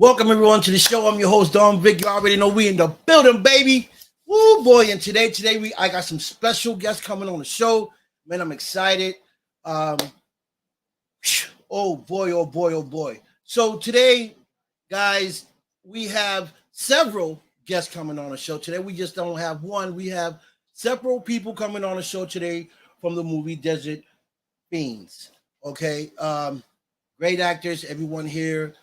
Welcome everyone to the show. I'm your host Don Vic. You already know we in the building, baby. Woo boy! And today I got some special guests coming on the show. Man, I'm excited. Um, oh boy, oh boy, oh boy. So today, guys, we have several guests coming on the show today. We just don't have one. We have several people coming on the show today from the movie Desert Fiends. Okay. Great actors. Everyone here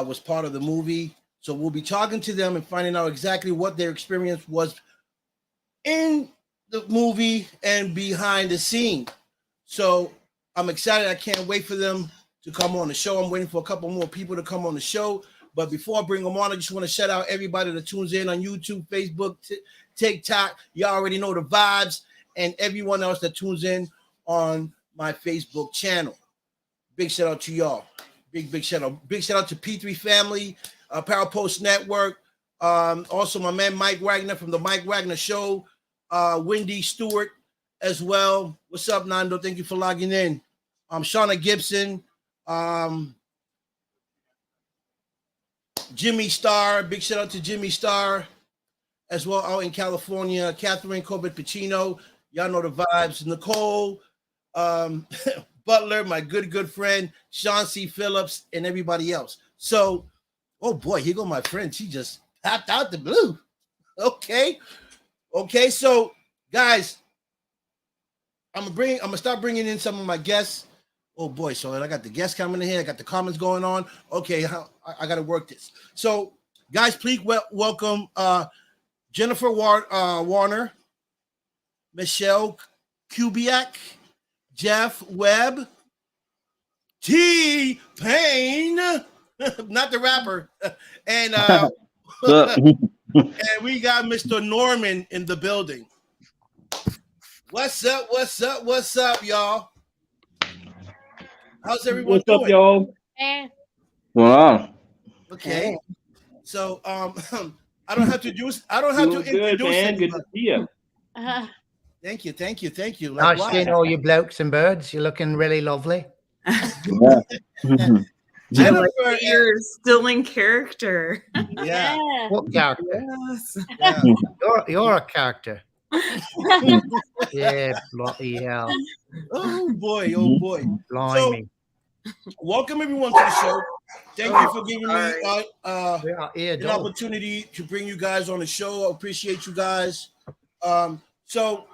was part of the movie. So we'll be talking to them and finding out exactly what their experience was in the movie and behind the scene. So I'm excited. I can't wait for them to come on the show. I'm waiting for a couple more people to come on the show. But before I bring them on, I just want to shout out everybody that tunes in on YouTube, Facebook, TikTok. You already know the vibes. And everyone else that tunes in on my Facebook channel. Big shout out to y'all. Big shout out. Big shout out to P3 Family, Power Post Network. Also, my man Mike Wagner from the Mike Wagner Show. Wendy Stewart as well. What's up, Nando? Thank you for logging in. Shauna Gibson. Jimmy Starr. Big shout out to Jimmy Starr as well out in California. Catherine Corbett Pacino. Y'all know the vibes. Nicole. Butler, my good friend, Sean C. Phillips, and everybody else. So, oh boy, here go my friend. She just popped out the blue. Okay. So, guys, I'm gonna start bringing in some of my guests. Oh boy, so I got the guests coming in here. I got the comments going on. Okay, I got to work this. So, guys, please welcome Jennifer Warner, Michelle Kubiak, Jeff Webb, T-Pain, not the rapper, and and we got Mr. Norman in the building. What's up, y'all? How's everyone doing? What's up, y'all? Wow. Okay. So I don't have to introduce. Good, man. Good to see you. Thank you. Nice seeing all you blokes and birds. You're looking really lovely. Yeah. Jennifer, you're still in character. Yeah. What character? Yes. Yeah. You're a character. Yeah, bloody hell. Oh boy. Blimey. So, welcome everyone to the show. Thank you for giving me an opportunity to bring you guys on the show. I appreciate you guys. So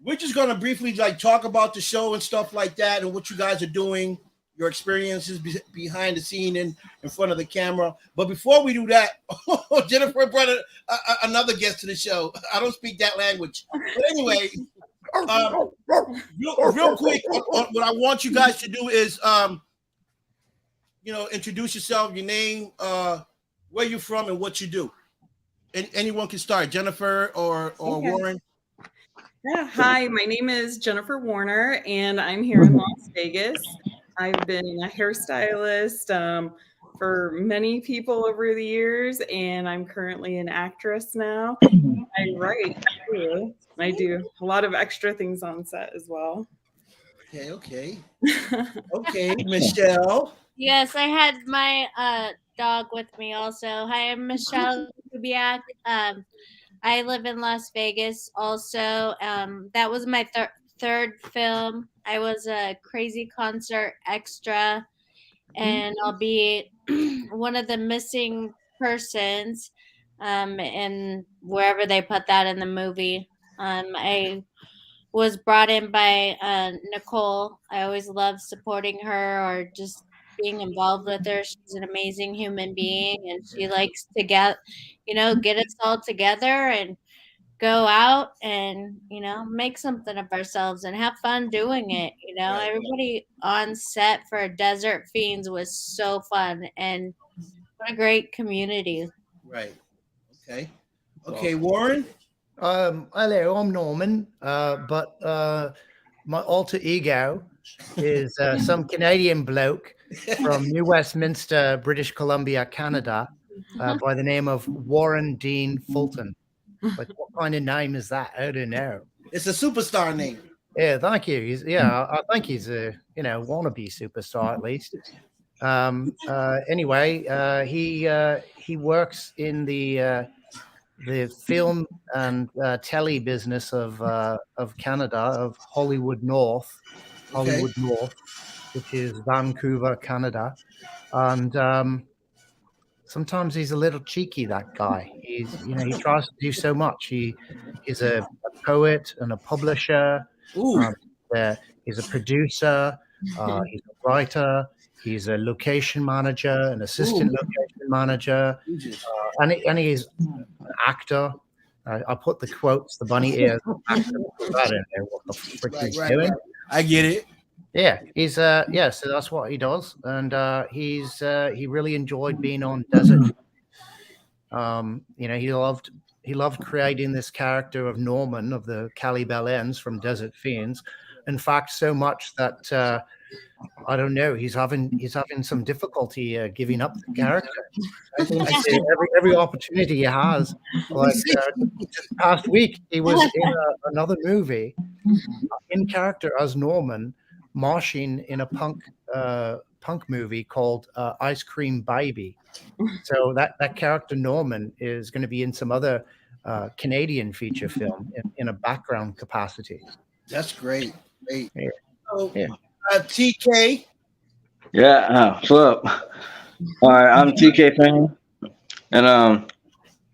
we're just gonna briefly talk about the show and stuff like that, and what you guys are doing, your experiences behind the scene and in front of the camera. But before we do that, Jennifer brought another guest to the show. I don't speak that language, but anyway, real quick, what I want you guys to do is, introduce yourself, your name, where you're from, and what you do. And anyone can start, Jennifer or Warren. Yeah, hi, my name is Jennifer Warner, and I'm here in Las Vegas. I've been a hairstylist for many people over the years, and I'm currently an actress now. I write too. I do a lot of extra things on set as well. Okay. Okay, Michelle. Yes, I had my dog with me also. Hi, I'm Michelle Kubiak. I live in Las Vegas also. That was my third film. I was a crazy concert extra, and I'll be one of the missing persons and wherever they put that in the movie. I was brought in by Nicole. I always love supporting her or just being involved with her. She's an amazing human being, and she likes to get us all together and go out and make something of ourselves and have fun doing it. Right. Everybody on set for Desert Fiends was so fun, and what a great community. Right. Okay, Warren. Hello, I'm Norman, but my alter ego is some Canadian bloke from New Westminster, British Columbia, Canada, by the name of Warren Dean Fulton. But what kind of name is that? I don't know. It's a superstar name. Yeah, thank you. I think he's a wannabe superstar at least. Anyway, he works in the film and telly business of Canada, of Hollywood North, which is Vancouver, Canada, and sometimes he's a little cheeky. That guy, he tries to do so much. He's a poet and a publisher. Ooh. He's a producer. He's a writer. He's a location manager, an assistant location manager, and he's an actor. I put the quotes, the bunny ears. Actor, I don't know what the frick he's doing. Right. I get it. Yeah, he's so that's what he does, and he really enjoyed being on Desert. He loved creating this character of Norman of the Cali Bellends from Desert Fiends. In fact, so much that I don't know, he's having some difficulty giving up the character. I see every opportunity he has. Like this past week, he was in another movie in character as Norman, moshing in a punk movie called Ice Cream Baby. So that character Norman is going to be in some other Canadian feature film in a background capacity. That's great. Yeah. So, Yeah. TK. Yeah, what's up? All right, I'm TK fan, and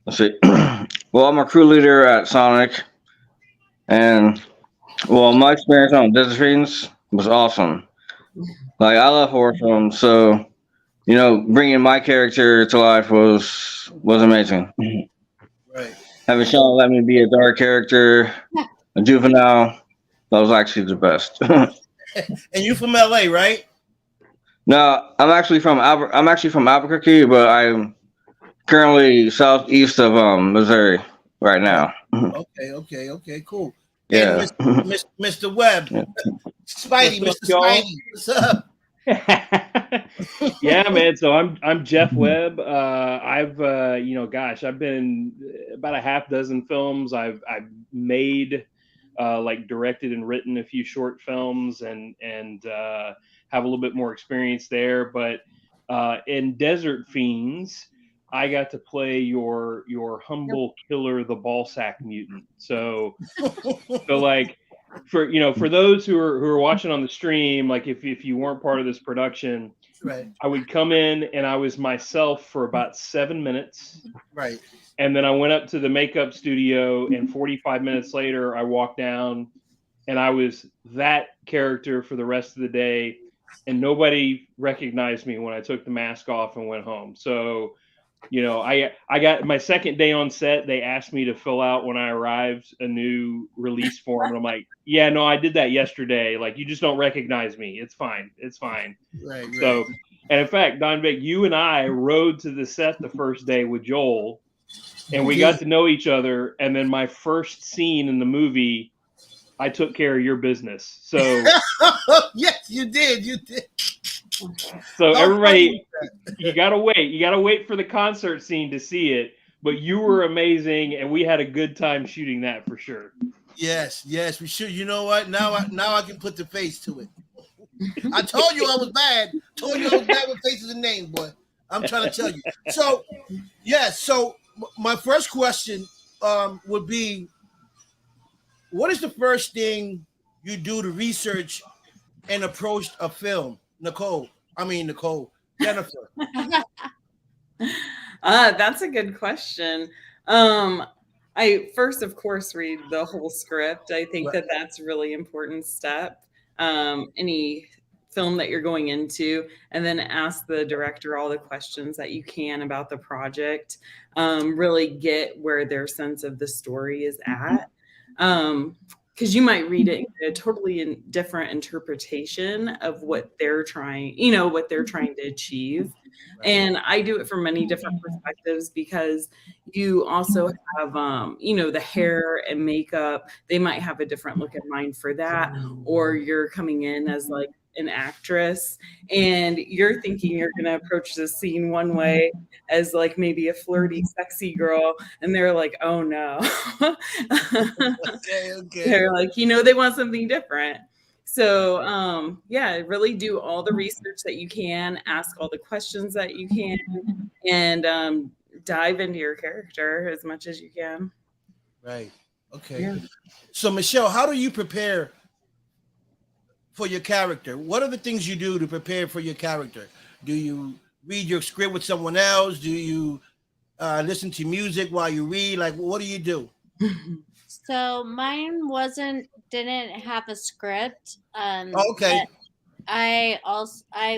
let's see. Well, I'm a crew leader at Sonic, and well, my experience on Desert Fiends was awesome. Like, I love horror films, so bringing my character to life was amazing. Right. Having Sean let me be a dark character, a juvenile, that was actually the best. And you from LA, right? No, I'm actually from Albuquerque, but I'm currently southeast of Missouri right now. Okay, cool. Yeah. And Mr. Webb, Yeah. Spidey, What's Mr. up, y'all? Spidey, what's up? Yeah, man. So I'm Jeff Webb. I've I've been in about a half dozen films. I've made directed and written a few short films and have a little bit more experience there. But in Desert Fiends, I got to play your humble killer, the ballsack mutant. So like for those who are watching on the stream, like if you weren't part of this production, Right. I would come in and I was myself for about 7 minutes. Right. And then I went up to the makeup studio, and 45 minutes later, I walked down, and I was that character for the rest of the day. And nobody recognized me when I took the mask off and went home. So, I got my second day on set. They asked me to fill out when I arrived a new release form, and I'm like, "Yeah, no, I did that yesterday. Like, you just don't recognize me. It's fine. It's fine." Right. So, and in fact, Don Vic, you and I rode to the set the first day with Joel. And we got to know each other. And then my first scene in the movie, I took care of your business. So yes, you did. You did. So everybody, you gotta wait. You gotta wait for the concert scene to see it. But you were amazing, and we had a good time shooting that for sure. Yes, we should. You know what? Now I can put the face to it. I told you I was bad. Told you I was bad with faces and names, boy. I'm trying to tell you. So, yes. So my first question would be, what is the first thing you do to research and approach a film? Nicole, Jennifer. That's a good question. I first, of course, read the whole script. I think that's a really important step. Any film that you're going into, and then ask the director all the questions that you can about the project. Really get where their sense of the story is at. Because you might read it in a totally different interpretation of what they're trying to achieve. And I do it from many different perspectives, because you also have, the hair and makeup. They might have a different look in mind for that, or you're coming in as like an actress and you're thinking you're going to approach this scene one way as like maybe a flirty, sexy girl. And they're like, oh no. Okay. They're like, they want something different. So yeah, really do all the research that you can, ask all the questions that you can, and dive into your character as much as you can. Right. Okay. Yeah. So Michelle, how do you prepare for your character? What are the things you do to prepare for your character? Do you read your script with someone else? Do you listen to music while you read? Like, what do you do? So mine didn't have a script. Oh, okay. I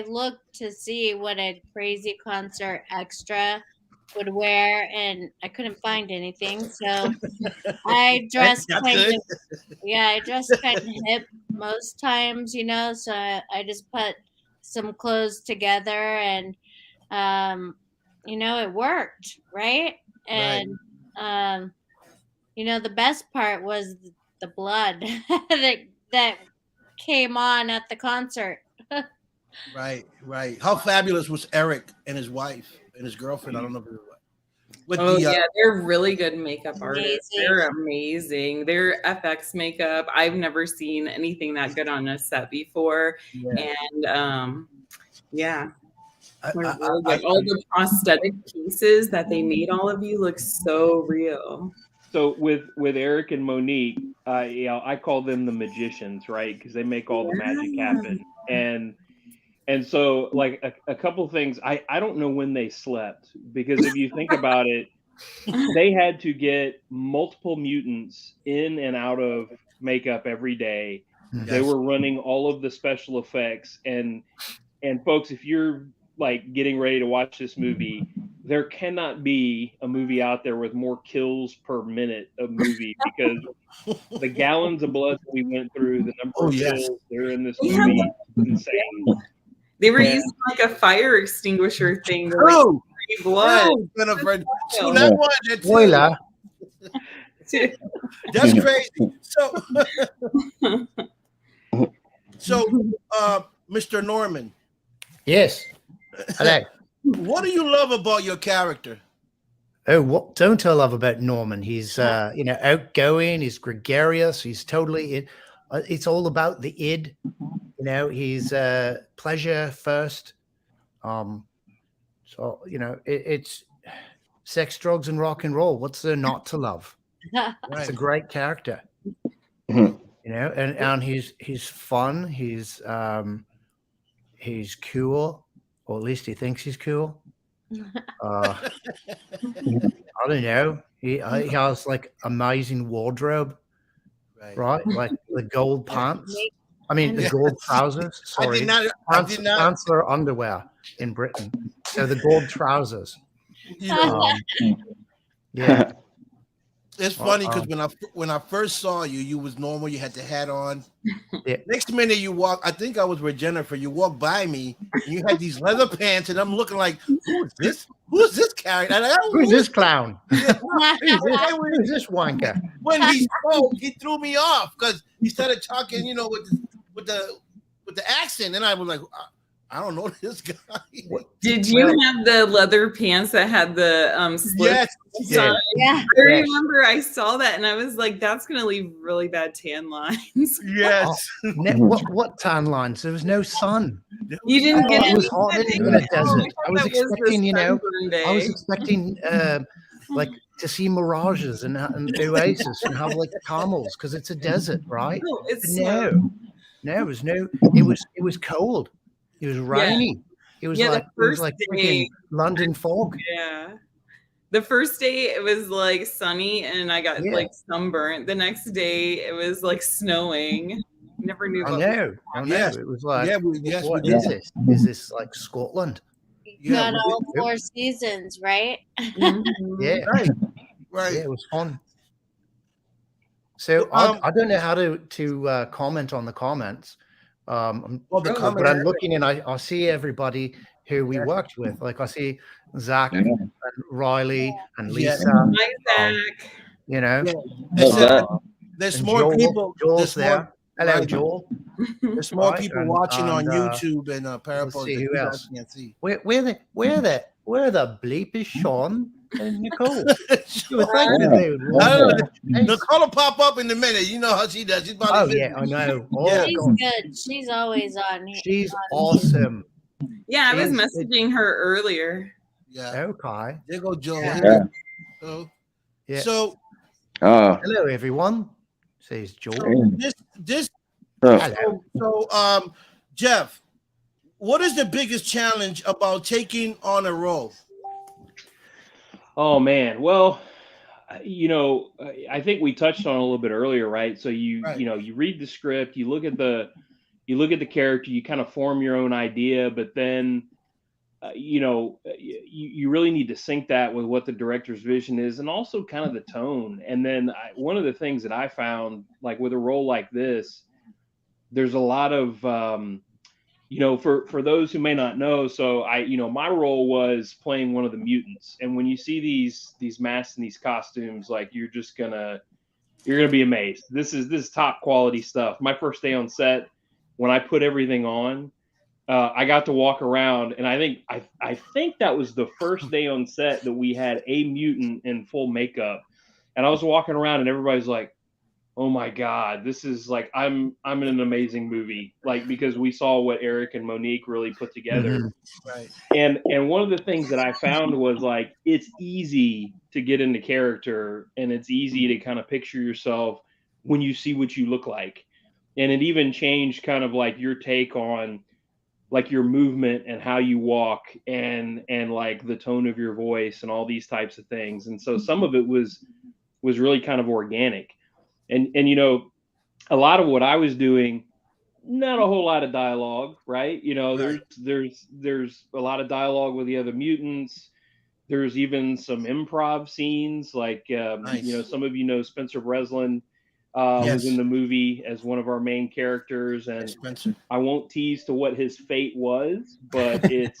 looked to see what a crazy concert extra would wear, and I couldn't find anything. So I dressed That's kind good. of I dressed kind of hip most times, So I just put some clothes together, and it worked, right? And the best part was the blood that came on at the concert. Right. How fabulous was Eric and his wife and his girlfriend? I don't know if it was with Yeah, they're really good makap artists. Amazing. They're amazing. Their FX makeup, I've never seen anything that good on a set before. And yeah, they're really good. All the prosthetic pieces that they made all of you look so real. So with Eric and Monique, I call them the magicians, right? Because they make all the magic happen. And so, like, a couple things, I don't know when they slept, because if you think about it, they had to get multiple mutants in and out of makeup every day. Yes. They were running all of the special effects. And folks, if you're like getting ready to watch this movie, there cannot be a movie out there with more kills per minute of movie, because the gallons of blood that we went through, the number of kills that are in this movie, is insane. They were using like a fire extinguisher thing to like spray blood. Spoiler. That's crazy. So, Mr. Norman. Yes. Hello. What do you love about your character? Oh, what don't I love about Norman? He's outgoing, he's gregarious, he's totally it's all about the id. He's pleasure first. So it's sex, drugs, and rock and roll. What's there not to love? It's a great character. And he's fun. He's cool, or at least he thinks he's cool. I don't know. He has like amazing wardrobe, right? Like the gold pants. I mean, the gold trousers. Sorry, pants are underwear in Britain. So the gold trousers. Yeah. It's funny because when I first saw you, you was normal. You had the hat on. Yeah. Next minute you walk, I think I was with Jennifer. You walked by me, and you had these leather pants, and I'm looking like, who is this? Who's this character? Who's this clown? Who's this wanker? When he spoke, he threw me off because he started talking, with the accent, and I was like, I don't know this guy. Did you have the leather pants that had the slits? Yes. Yeah. I remember I saw that and I was like, that's gonna leave really bad tan lines. Yes. What tan lines? There was no sun. You didn't get it was hot in the desert. I was expecting, like to see mirages and oasis and have like camels because it's a desert, right? No, it was cold. It was rainy. It was like freaking London fog. Yeah. The first day it was like sunny and I got like sunburnt. The next day it was like snowing. Never knew. I know. It was like, what is this? Is this like Scotland? You got all 4 seasons, right? Mm-hmm. Yeah. Right. Yeah, it was fun. So I don't know how to comment on the comments. But I'm looking and I see everybody who we worked with. Like I see Zach and Riley and Lisa. Hi, Zach. There's more people. There's more Hello, Right. Joel. There's more Right, people and- watching on and, YouTube and let's Parapos see that who you else. guys can't see. Where the bleep is Sean and Nicole? You would think Yeah. that they would I don't watch. know. Nicole will pop up in a minute. You know how she does. She's probably Oh busy. yeah, I know. Oh, Yeah. She's God. good. She's always on here. She's awesome. Yeah, I was She's- messaging her earlier. Yeah. Okay. There go Joe. Yeah. Yeah. So, Yeah. so Oh. Hello, everyone. Says Joel. this So, so Jeff, what is the biggest challenge about taking on a role? Oh man, well, I think we touched on it a little bit earlier, right? So you read the script, you look at the character, you kind of form your own idea, but then you really need to sync that with what the director's vision is, and also kind of the tone. And then one of the things that I found, like with a role like this, there's a lot of for those who may not know, so my role was playing one of the mutants. And when you see these masks and these costumes, like you're gonna be amazed. This is top quality stuff. My first day on set, when I put everything on, I got to walk around, and I think that was the first day on set that we had a mutant in full makeup. And I was walking around, and everybody's like, "Oh my God, this is like I'm in an amazing movie!" Like, because we saw what Eric and Monique really put together. Right. And one of the things that I found was, like, it's easy to get into character, and it's easy to kind of picture yourself when you see what you look like. And it even changed kind of like your take on like your movement and how you walk and like the tone of your voice and all these types of things. And so some of it was really kind of organic. And a lot of what I was doing, not a whole lot of dialogue, right? Right. There's a lot of dialogue with the other mutants. There's even some improv scenes, like Nice. some of Spencer Breslin was in the movie as one of our main characters, and Spencer. I won't tease to what his fate was, but it's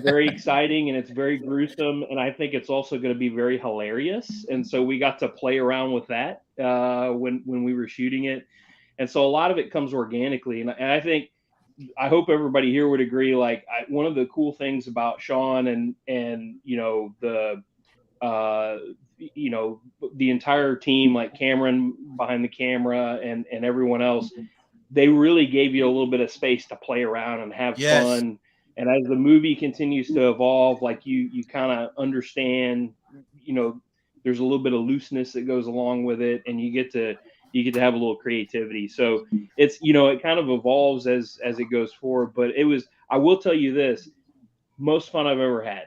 very exciting and it's very gruesome, and I think it's also going to be very hilarious. And so we got to play around with that when we were shooting it, and so a lot of it comes organically. And I hope everybody here would agree. Like, one of the cool things about Sean and the entire team, like Cameron behind the camera and everyone else, they really gave you a little bit of space to play around and have fun. And as the movie continues to evolve, like you kind of understand, there's a little bit of looseness that goes along with it, and you get to have a little creativity. So it's, it kind of evolves as it goes forward. But I will tell you this, most fun I've ever had.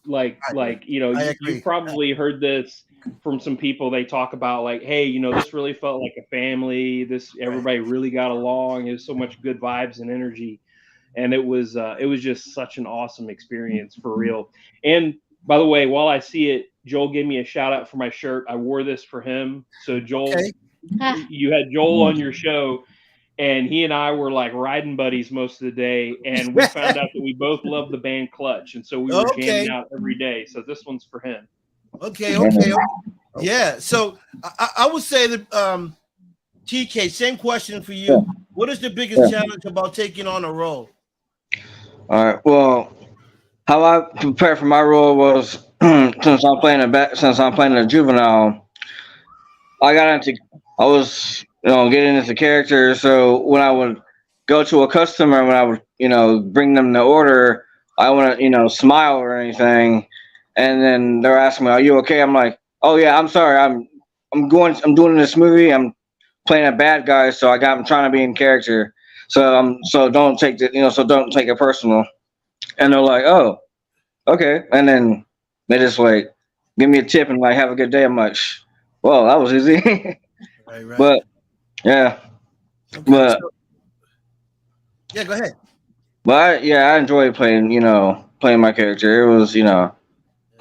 Like, you probably heard this from some people. They talk about, like, hey, this really felt like a family. Everybody really got along. There's so much good vibes and energy. And it was just such an awesome experience, for real. And by the way, while I see it, Joel gave me a shout out for my shirt. I wore this for him. So Joel, you had Joel on your show, and he and I were like riding buddies most of the day, and we found out that we both love the band Clutch, and so we were jamming out every day. So this one's for him. Okay. Yeah. So I would say that TK, same question for you. What is the biggest challenge about taking on a role? All right. Well, how I prepared for my role was since I'm playing a juvenile, I was getting into character. So when I would go to a customer, when I would bring them the order, I wouldn't smile or anything, and then they're asking me, "Are you okay?" I'm like, "Oh yeah, I'm sorry. I'm doing this movie. I'm playing a bad guy, so I'm trying to be in character. So don't take it personal." And they're like, "Oh, okay." And then they just like give me a tip and like have a good day. I'm like, "Well, that was easy." Right. But yeah, Okay, but yeah, go ahead. but I enjoyed playing my character. It was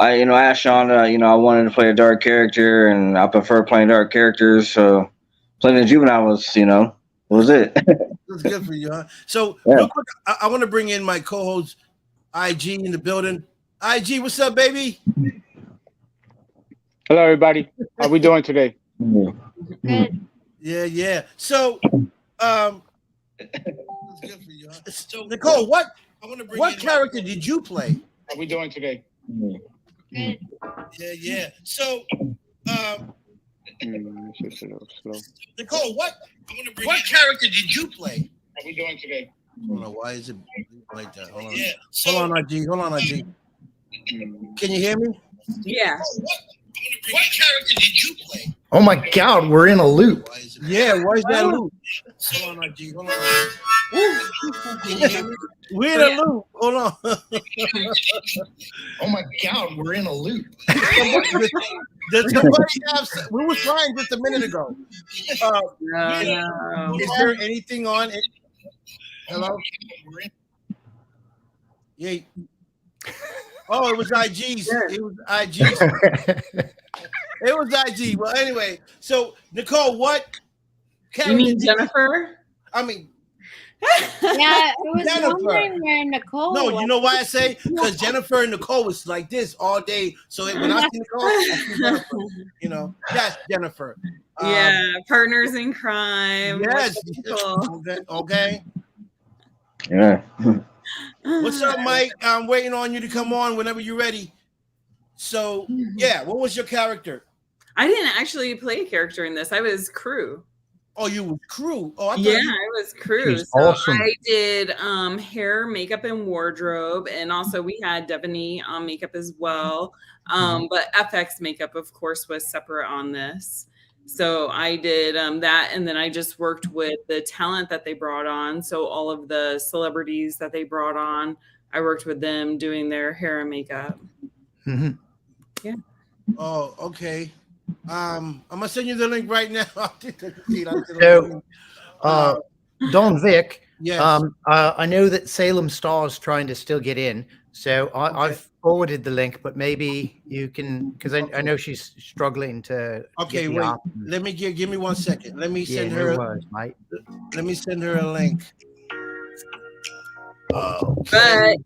I asked Sean I wanted to play a dark character, and I prefer playing dark characters. So playing a juvenile was it. That's good for you, huh? So Yeah. real quick, I want to bring in my co-host IG in the building. IG, what's up, baby? Hello, everybody. How we doing today? Good. Yeah. So, Nicole, what character did you play? How we doing today? Good. Yeah. So, Nicole, what character did you play? How we doing today? I don't know why is it like that. Hold on, IG. Can you hear me? Yeah. What character did you play? Oh my God, we're in a loop. Yeah, why is that loop? Hold on, IG. Can you hear me? We're in a loop. Hold on. Oh my God, we're in a loop. Does somebody have? We were trying just a minute ago. No. Is there anything on it? Hello? Yeah. Oh, it was IG's. It was IG's. It was IG. Well, anyway, so Nicole, what character? You mean Jennifer? I mean, Yeah, I was Jennifer. wondering where Nicole no, was. you know why I say? Because Jennifer and Nicole was like this all day. So when I see Nicole, I see Jennifer. You know, that's Jennifer. Yeah, partners in crime. Yes. Cool. Okay. Yeah. What's up, Mike? I'm waiting on you to come on whenever you're ready. So, yeah, what was your character? I didn't actually play a character in this. I was crew. Oh, you were crew. Oh, I thought Yeah, you... I was crew. She's So awesome. I did hair, makeup, and wardrobe, and also we had Devaney on makeup as well. But FX makeup, of course, was separate on this. So I did that, and then I just worked with the talent that they brought on. So all of the celebrities that they brought on, I worked with them doing their hair and makeup. Mm-hmm. Yeah. Oh, okay. I'm gonna send you the link right now. So, Don Vic, yes. I know that Salem Star is trying to still get in, so I've forwarded the link, but maybe you can, because I know she's struggling to. Okay, get the wait. app. Let me give me 1 second. Let me send no her. worries, mate. Let me send her a link. But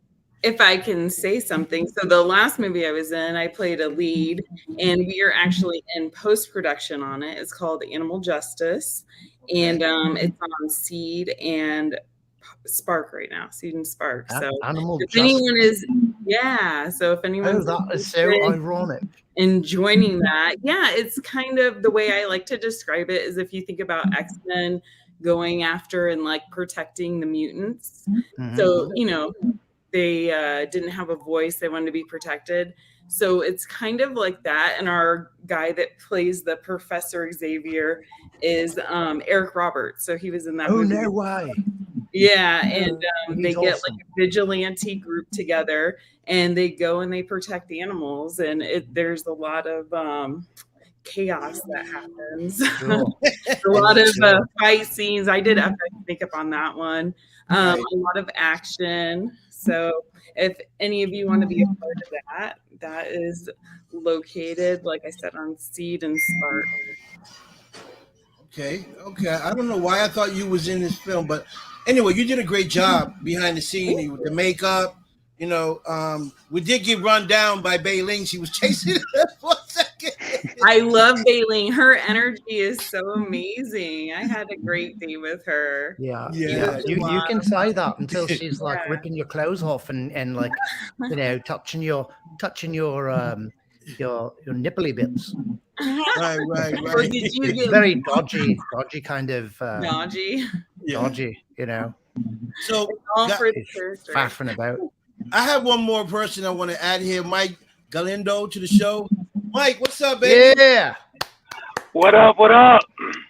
if I can say something, so the last movie I was in, I played a lead, and we are actually in post-production on it. It's called Animal Justice, and it's on Seed and Spark right now, Seed and Spark. So Animal if Justice. anyone is, so if anyone's that is so ironic. in joining that, it's kind of the way I like to describe it is if you think about X-Men going after and like protecting the mutants. Mhm. So, they didn't have a voice. They wanted to be protected. So it's kind of like that. And our guy that plays the Professor Xavier is Eric Roberts. So he was in that Oh, movie. no way. Yeah. And He's they get awesome. like a vigilante group together and they go and they protect the animals. And there's a lot of chaos that happens. Sure. A lot of fight scenes. I did FX makeup on that one. A lot of action. So if any of you want to be a part of that, that is located, like I said, on Seed and Spark. Okay. I don't know why I thought you was in this film, but anyway, you did a great job behind the scene with the makeup. We did get run down by Bei Ling. She was chasing her for a second. I love Bei Ling. Her energy is so amazing. I had a great day with her. Yeah. Yeah. You can say that until she's like Yeah. ripping your clothes off and like touching your nipply bits. Right. Or did you It's get very dodgy kind of dodgy? dodgy, So All got- for the It's character. faffing about. I have one more person I want to add here, Mike Galindo, to the show. Mike, what's up, baby? Yeah. What up?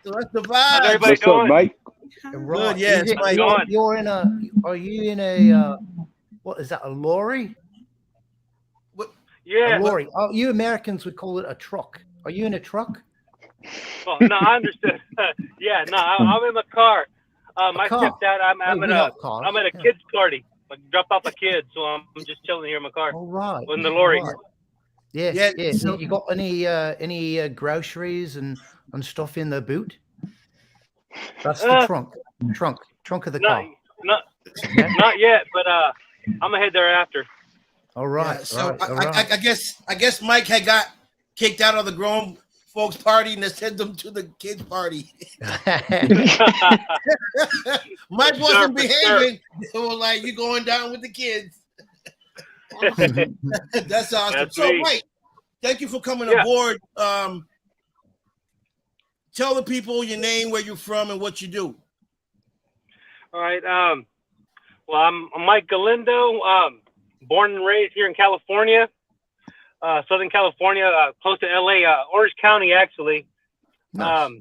So that's the How's vibe. everybody doing? Mike? Right. yes, Is it- Mike. You're in a. Are you in a? What is that? A lorry? Yeah. A lorry. Oh, you Americans would call it a truck. Are you in a truck? Oh, no, I understood. Yeah, no, I'm in my car. I car? stepped out. I'm we at have cars. I'm at a Yeah. kids party. I dropped off a kid, so I'm just chilling here in my car All right. in the lorry. Right. Yeah. Yeah, Yeah. so- You got any groceries and stuff in the boot? That's the trunk. Trunk of the car. Not yet, but I'm gonna head there after. All right. Yeah, so all right. I guess Mike had got kicked out of the grown folks party and they send them to the kids party. Mike wasn't For sure. behaving. They were like, "You going down with the kids?" That's awesome. That's So, me. Mike, thank you for coming Yeah. aboard. Tell the people your name, where you're from, and what you do. All right. Well, I'm Mike Galindo. Born and raised here in California, Southern California, close to LA, Orange County, actually. Nice.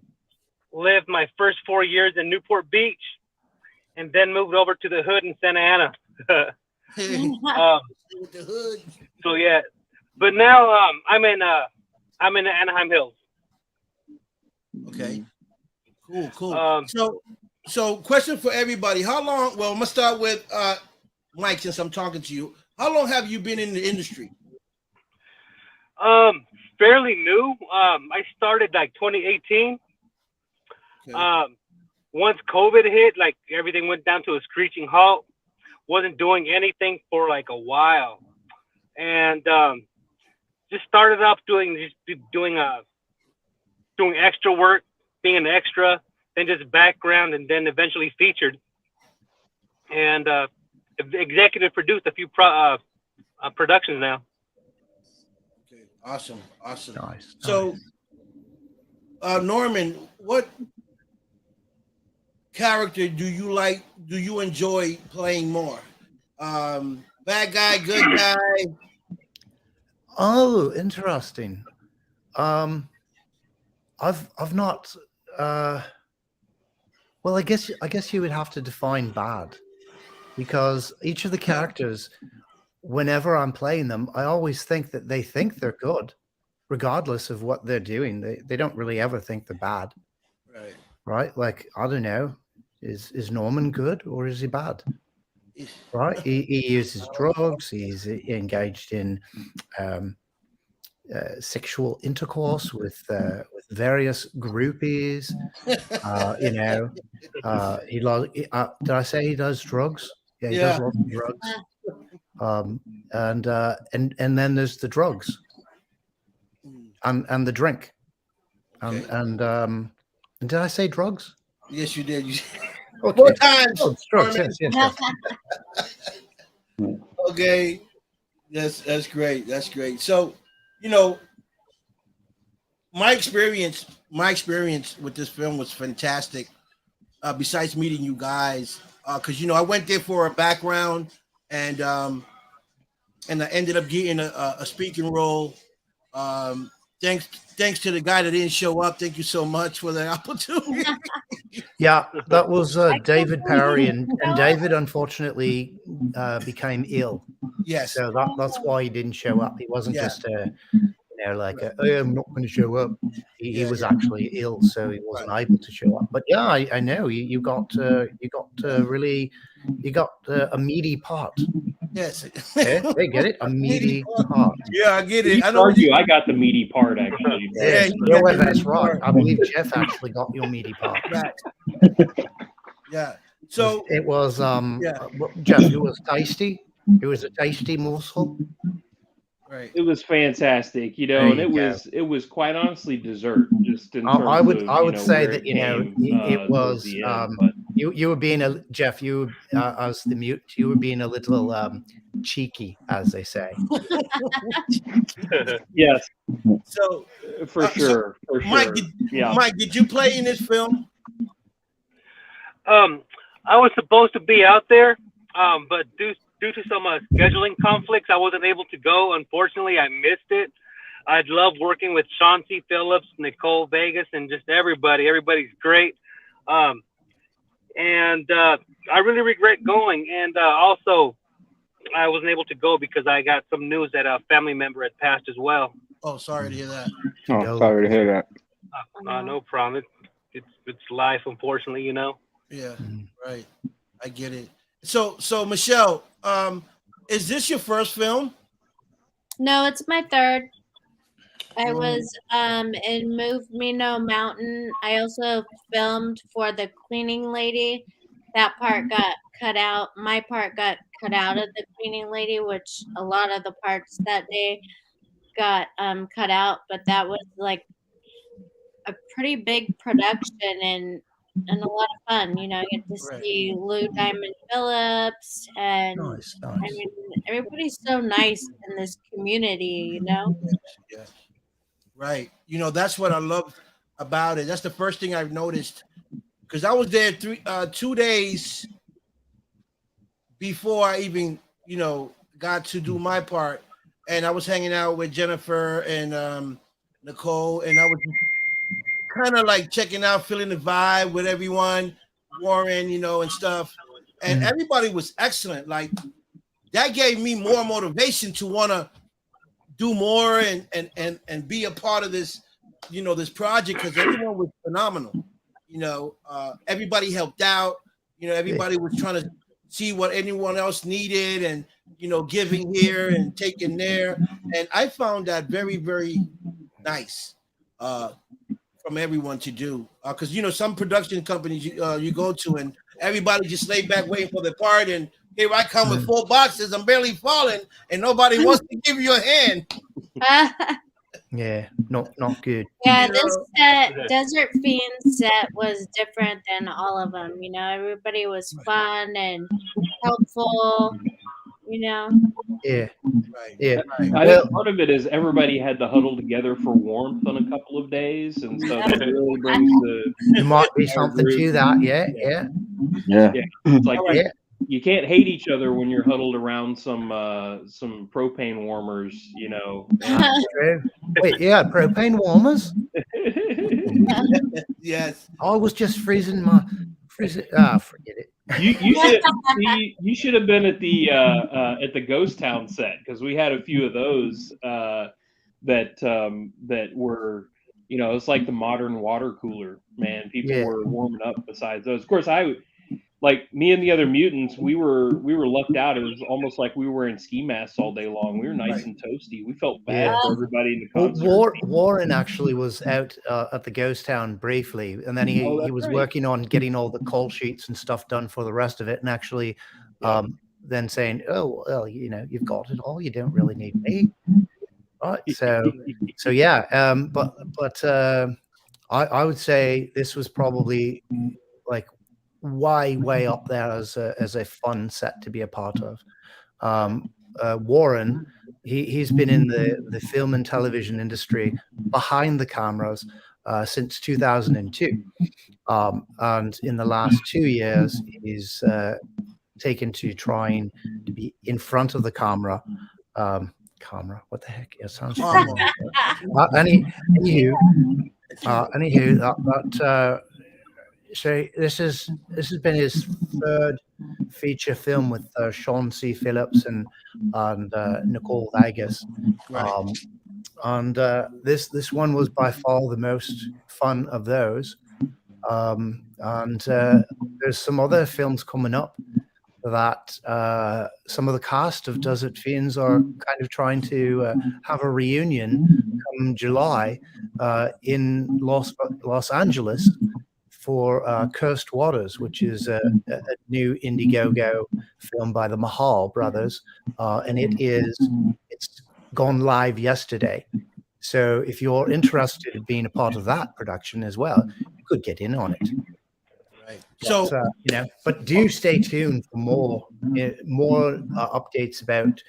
Lived my first 4 years in Newport Beach, and then moved over to the hood in Santa Ana. With the hood. So yeah, but now I'm in the Anaheim Hills. Okay. Cool. Um, So question for everybody. How long? Well, I'm gonna start with Mike, since I'm talking to you. How long have you been in the industry? Fairly new. I started like 2018. Okay. Once COVID hit, like everything went down to a screeching halt. Wasn't doing anything for like a while, and just started off doing extra work, being an extra, then just background, and then eventually featured, and executive produced a few productions now. Okay. Awesome. Nice. So, Norman, what character do you like? Do you enjoy playing more? Bad guy, good guy. Oh, interesting. I've not. Well, I guess you would have to define bad, because each of the characters, whenever I'm playing them, I always think that they think they're good, regardless of what they're doing. They don't really ever think they're bad, Right. right? Like, I don't know, is Norman good or is he bad? Right? He uses drugs. He's engaged in sexual intercourse with various groupies. You know, did I say he does drugs? Yeah, he does Yeah. lots of drugs. And then there's the drugs and the drink. Okay. And did I say drugs? Yes, you did. Okay. Four times. Drugs. Norman. Yes. Okay. That's great. That's great. So, you know, my experience with this film was fantastic. Besides meeting you guys, because I went there for a background, and I ended up getting a speaking role. Thanks to the guy that didn't show up. Thank you so much for the opportunity. Yeah, that was David Parry, and David unfortunately became ill. Yes. So that's why he didn't show up. He wasn't Yeah. just "Hey, I'm not going to show up." He was actually ill, so he wasn't able to show up. But yeah, I know you got a meaty part. Yes. Okay, they get it, a meaty part. Yeah, I get You it. I could know. argue I got the meaty part actually. Yeah, You you know got what? the That's meaty right. part. I believe Jeff actually got your meaty part. Facts. Yeah. So It was Yeah. Jeff. It was tasty. It was a tasty morsel. right. It was fantastic, There and you it was quite honestly dessert, just in terms I would of say where that it came, it towards was the end, but you were being a Jeff. You as the mute. You were being a little cheeky, as they say. yes, So for so sure, Mike, yeah. Mike, did you play in this film? I was supposed to be out there, but due to some scheduling conflicts, I wasn't able to go. Unfortunately, I missed it. I'd love working with Sean C. Phillips, Nicole Vegas, and just everybody. Everybody's great. And I really regret going. And also, I wasn't able to go because I got some news that a family member had passed as well. Oh, sorry to hear that. Oh, sorry to hear that. No problem. It's life, unfortunately, Yeah, Mhm. right. I get it. So Michelle, is this your first film? No, it's my third. I Mm. was in Move Me No Mountain. I also filmed for the cleaning lady. That part got cut out. My part got cut out of the cleaning lady, which a lot of the parts that day got cut out. But that was like a pretty big production and a lot of fun. You know, I get to Right. see Lou Diamond Phillips, and Nice, I nice. mean, everybody's so nice in this community. You know. Yeah. Right. You know, that's what I love about it. That's the first thing I've noticed because I was there 2 days before I even, got to do my part. And I was hanging out with Jennifer and Nicole, and I was kind of like checking out, feeling the vibe with everyone, Warren, and stuff. And everybody was excellent. Like that gave me more motivation to want to do more and be a part of this, this project because everyone was phenomenal. Everybody helped out. Everybody was trying to see what anyone else needed and giving here and taking there. And I found that very, very nice from everyone to do. Because some production companies you go to and everybody just lay back waiting for their part, and here I come with 4 boxes. I'm barely falling, and nobody wants to give you a hand. Yeah, not good. Yeah, this Desert Fiends set was different than all of them. You know, everybody was fun and helpful. You know. Yeah, Right. yeah. I think part of it is everybody had to huddle together for warmth on a couple of days, and so that really brings the. There might be something to that. Yeah. Yeah. It's like Yeah. you can't hate each other when you're huddled around some propane warmers, True. Wait, yeah, propane warmers. Yes. I was just freezing. Forget it. You should have been at the Ghost Town set because we had a few of those that were it's like the modern water cooler, man. People were warming up besides those. Of course, like me and the other mutants, we were lucked out. It was almost like we were in ski masks all day long. We were nice and toasty. We felt bad for everybody in the concert. Warren actually was out at the Ghost Town briefly, and then he was working on getting all the call sheets and stuff done for the rest of it, and actually then saying, "Oh, well, you've got it all. You don't really need me." Right. So yeah. But I would say this was probably like way up there as a fun set to be a part of. Warren, he's been in the film and television industry behind the cameras since 2002, and in the last 2 years he's taken to trying to be in front of the camera. What the heck? It sounds funny. Anywho, so this has been his third feature film with Sean C. Phillips and Nicole Vegas, and this one was by far the most fun of those. And there's some other films coming up that some of the cast of Desert Fiends are kind of trying to have a reunion come July in Los Angeles for Cursed Waters, which is a new Indiegogo film by the Mahal brothers, and it's gone live yesterday. So if you're interested in being a part of that production as well, you could get in on it. Right. So but do stay tuned for more updates about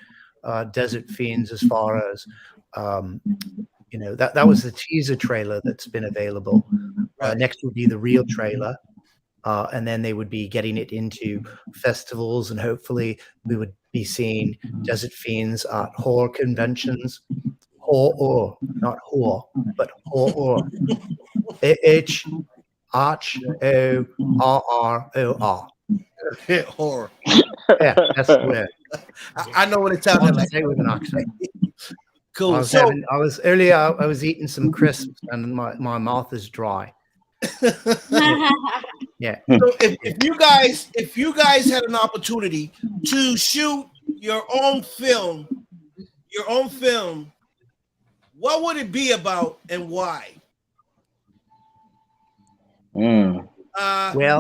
Desert Fiends as far as that was the teaser trailer that's been available. Next would be the real trailer, and then they would be getting it into festivals, and hopefully we would be seeing Desert Fiends at horror conventions. Horror, not whore, but horror. HRROR. Horror. Yeah, that's the word. I know what it sounded like. Say with an accent. Cool. I was eating some crisps and my mouth is dry. Yeah. So if you guys had an opportunity to shoot your own film, what would it be about and why? Well,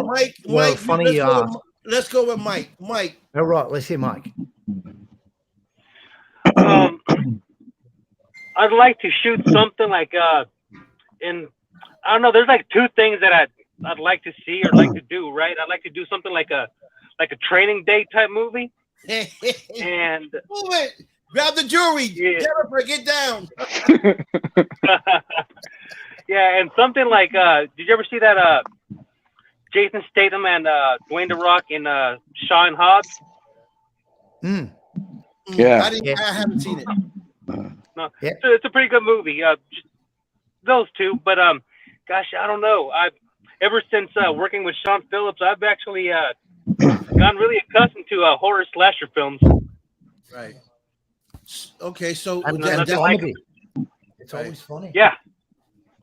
Mike, funny you ask. Let's go with Mike. Mike. All right, let's hear Mike. I'd like to shoot something like in I don't know. There's like two things that I'd like to see or like to do. Right, I'd like to do something like a Training Day type movie, and Move it. Grab the jewelry. Yeah. Jennifer, get down. yeah, and something like did you ever see that Jason Statham and Dwayne The Rock in Shaw and Hobbs? Yeah. I haven't seen it. No, Yeah. it's a pretty good movie. Just those two, but gosh, I don't know. I've ever since working with Sean Phillips, I've actually gotten really accustomed to horror slasher films. Right. Okay, so And that- that- comedy. It's Right. always funny. Yeah,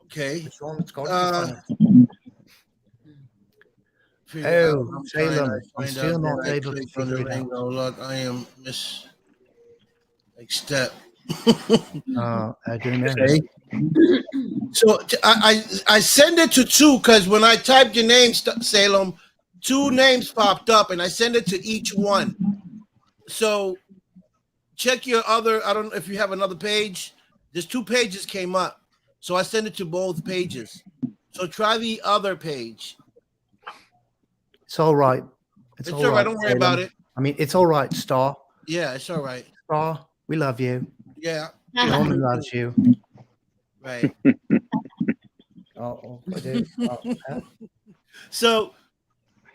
okay. Sean, it's got to be funny. Oh, Salem, I'm still not able to figure it out. Oh, look, I am miss like step. I don't know. Okay. So I send it to two because when I typed your name, Salem, two names popped up, and I send it to each one. So check your other. I don't know if you have another page. There's two pages came up, so I send it to both pages. So try the other page. It's all right. It's all right. Don't worry about it. I mean, it's all right, Star. Yeah, it's all right. Star, we love you. Yeah, Norman loves you. right. Oh, I do. So,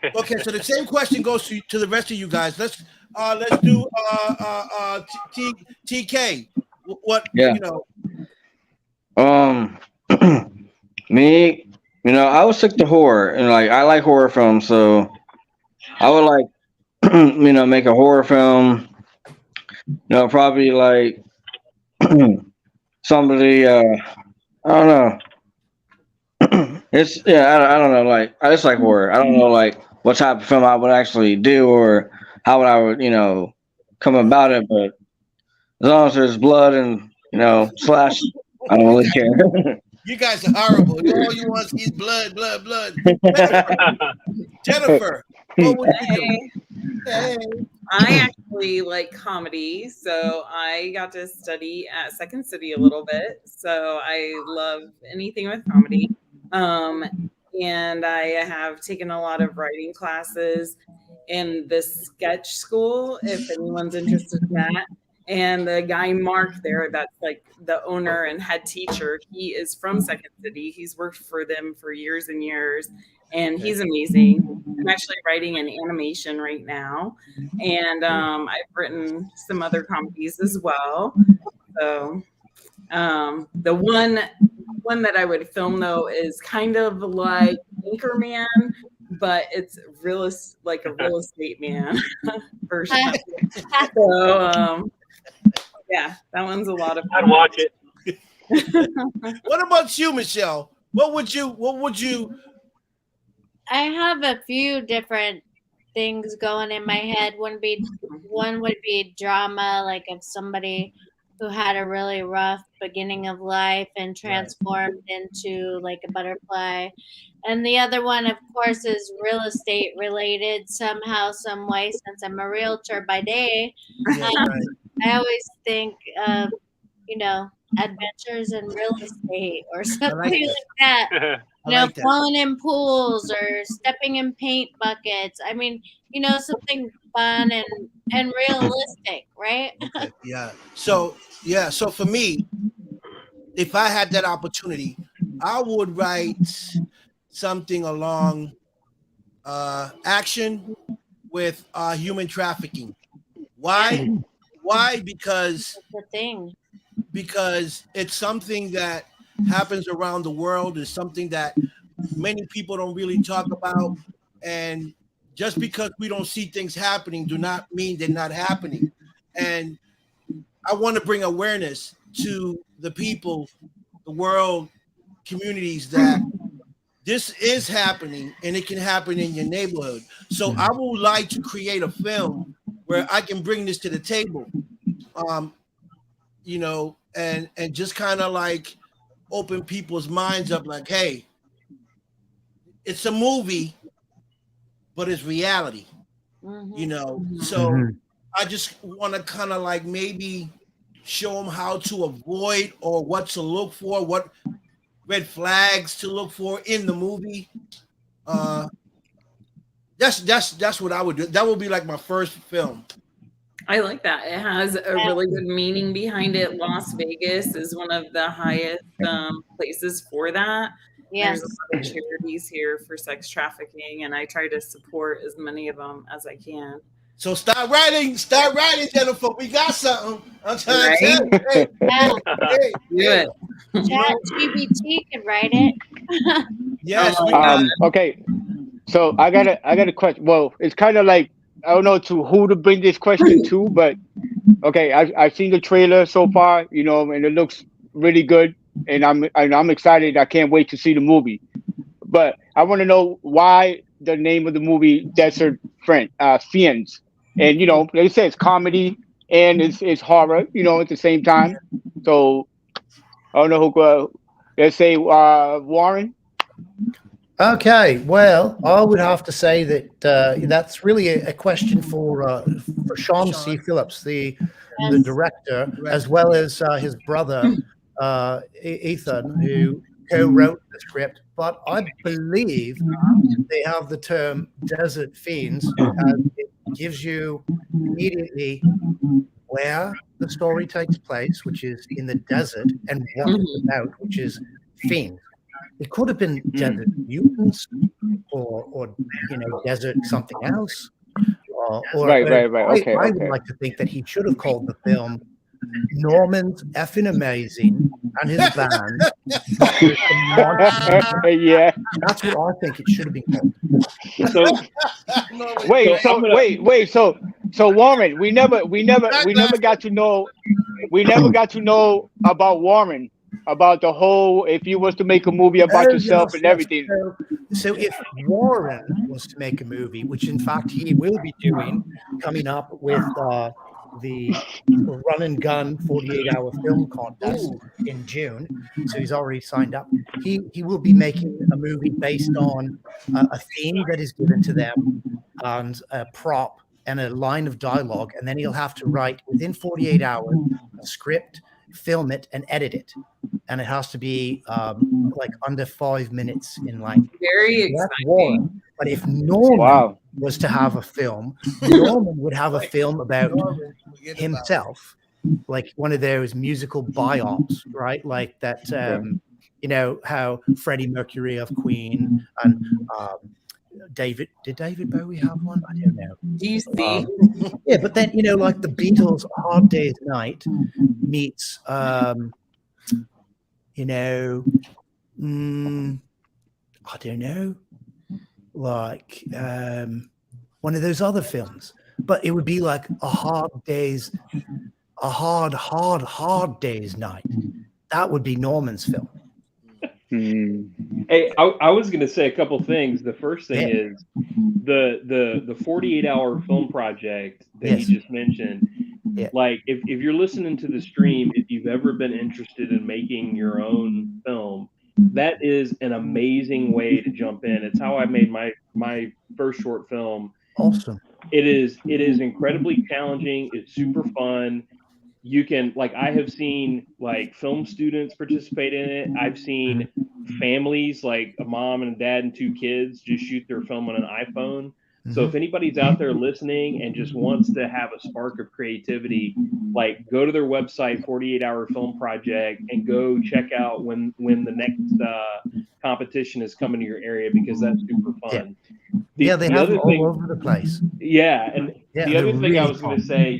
okay, so the same question goes to the rest of you guys. Let's do TK. What Yeah. you know? Me, I was sick to horror, and like I like horror films, so I would like, make a horror film. Probably like somebody. I don't know. I don't know. Like I just like horror. I don't know like what type of film I would actually do or how I would come about it, but as long as there's blood and slash, I don't really care. You guys are horrible. All you want is blood, blood, blood. Jennifer, what would you do? Hey. I actually like comedy, so I got to study at Second City a little bit. So I love anything with comedy. And I have taken a lot of writing classes in this sketch school, if anyone's interested in that. And the guy Mark there, that's like the owner and head teacher, he is from Second City. He's worked for them for years and years, and he's amazing. I'm actually writing an animation right now, and I've written some other comedies as well. So the one that I would film though is kind of like Anchorman, but it's like a real estate man version. So yeah, that one's a lot of fun. I'd watch it. What about you, Michelle? What would you? I have a few different things going in my head. One would be drama, like if somebody who had a really rough beginning of life and transformed into like a butterfly. And the other one, of course, is real estate related somehow, some way, since I'm a realtor by day. Yeah, right. I always think of, adventures in real estate or something like that. Falling in pools or stepping in paint buckets. I mean, something fun and realistic, right? Okay, yeah. So for me, if I had that opportunity, I would write something along action with human trafficking. Why? Why? Because That's the thing. Because it's something that happens around the world. It's something that many people don't really talk about. And just because we don't see things happening do not mean they're not happening. And I want to bring awareness to the people, the world, communities that this is happening and it can happen in your neighborhood. So I would like to create a film where I can bring this to the table, and just kind of like open people's minds up like, hey, it's a movie, but it's reality, So I just want to kind of like maybe show them how to avoid or what to look for, what red flags to look for in the movie. That's what I would do. That would be like my first film. I like that. It has a really good meaning behind it. Las Vegas is one of the highest places for that. Yes. There's a lot of charities here for sex trafficking, and I try to support as many of them as I can. So start writing, Jennifer. We got something. I'm trying to tell you. Hey, Do it. Chat GPT can write it. Yes, we got it. Okay. So I got a question. Well, it's kind of like I don't know to who to bring this question to, but okay, I've seen the trailer so far, you know, and it looks really good, and I'm excited. I can't wait to see the movie. But I want to know why the name of the movie Desert Fiends, and you know, they say it's comedy and it's horror, you know, at the same time. So I don't know who. Let's say Warren. Okay, well, I would have to say that that's really a question for Sean C. Phillips, the director, as well as his brother Ethan, who co-wrote the script. But I believe they have the term "Desert Fiends," and it gives you immediately where the story takes place, which is in the desert, and what it's about, which is fiends. It could have been desert mutants, or you know, desert something else. Right. Okay. I would like to think that he should have called the film "Norman's Effing Amazing" and his band. Yeah. That's what I think it should have been called. So Warren, we never got to know about Warren, about the whole, if you was to make a movie about yourself and everything. So if Warren was to make a movie, which in fact he will be doing, coming up with the Run and Gun 48-hour film contest in June, so he's already signed up. He will be making a movie based on a theme that is given to them and a prop and a line of dialogue, and then he'll have to write within 48 hours a script, film it, and edit it. And it has to be like under 5 minutes in like very exciting. But if Norman was to have a film, Norman would have a film about himself, like one of those musical biops, right? Like that, you know, how Freddie Mercury of Queen and did David Bowie have one? I don't know. Do you see? Yeah, but then, you know, like the Beatles' Hard Day's Night meets, you know, I don't know, like one of those other films, but it would be like a hard day's night. That would be Norman's film. Hey, I was going to say a couple things. The first thing is the 48-hour film project that you just mentioned. Yeah. Like if you're listening to the stream, if you've ever been interested in making your own film, that is an amazing way to jump in. It's how I made my first short film. Awesome. It is incredibly challenging. It's super fun. You can, like, I have seen like film students participate in it. I've seen families, like a mom and a dad and 2 kids, just shoot their film on an iPhone. So if anybody's out there listening and just wants to have a spark of creativity, like go to their website, 48-hour film project, and go check out when the next competition is coming to your area, because that's super fun. They have it all over the place. Yeah, and the other thing really I was going to say,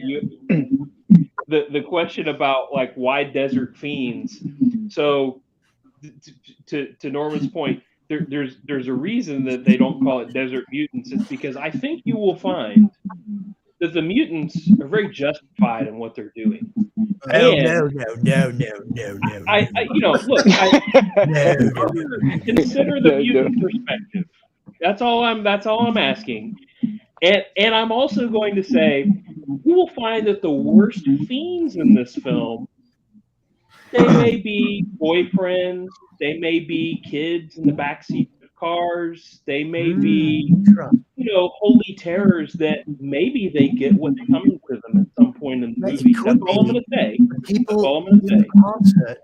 the question about like why Desert Fiends. So to Norman's point, there's a reason that they don't call it Desert Mutants. It's because I think you will find that the mutants are very justified in what they're doing. No. I you know, look, consider the mutant perspective. That's all I'm asking. And I'm also going to say, you will find that the worst fiends in this film, they may be boyfriends, they may be kids in the backseat of cars, they may be, you know, holy terrors that maybe they get what's coming to them at some point in the movie. That's all I'm going to say. People in the concert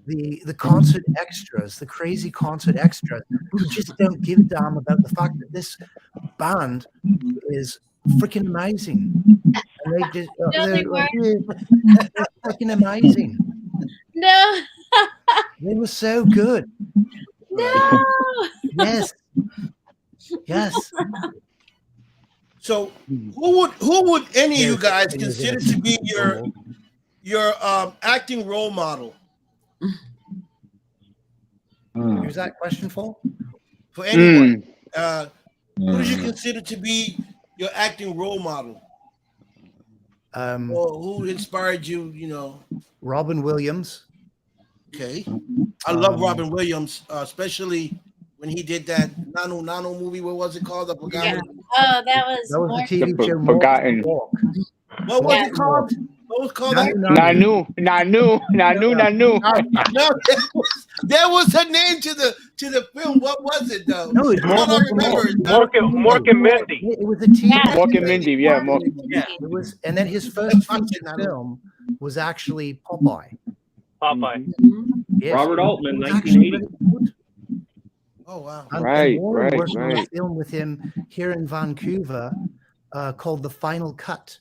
the concert extras, the crazy concert extras, who just don't give a damn about the fact that this band is freaking amazing. And they just, No, they they're freaking amazing. No, They were so good. no. Yes. Yes. So who would any of you guys consider to be your acting role model? Who's that question for? For anyone. Who do you consider to be your acting role model? Or who inspired you, you know? Robin Williams. Okay. I love Robin Williams, especially when he did that Nano movie. What was it called? I forgot. Yeah. Oh, that was the more. TV show Forgotten. Walk. What was it called? What was called that? Nanu. No, there was a name to the film. What was it though? No, it's all I remember is Mork and Mindy. It was a TV. Mork and Mindy, yeah, Mork. Yeah. It was, and then his first feature film was actually Popeye. Popeye. Yes. Robert Altman, It was actually 1980. really good. Oh wow. Right, Warren right, worked on a right. film with him here in Vancouver called The Final Cut.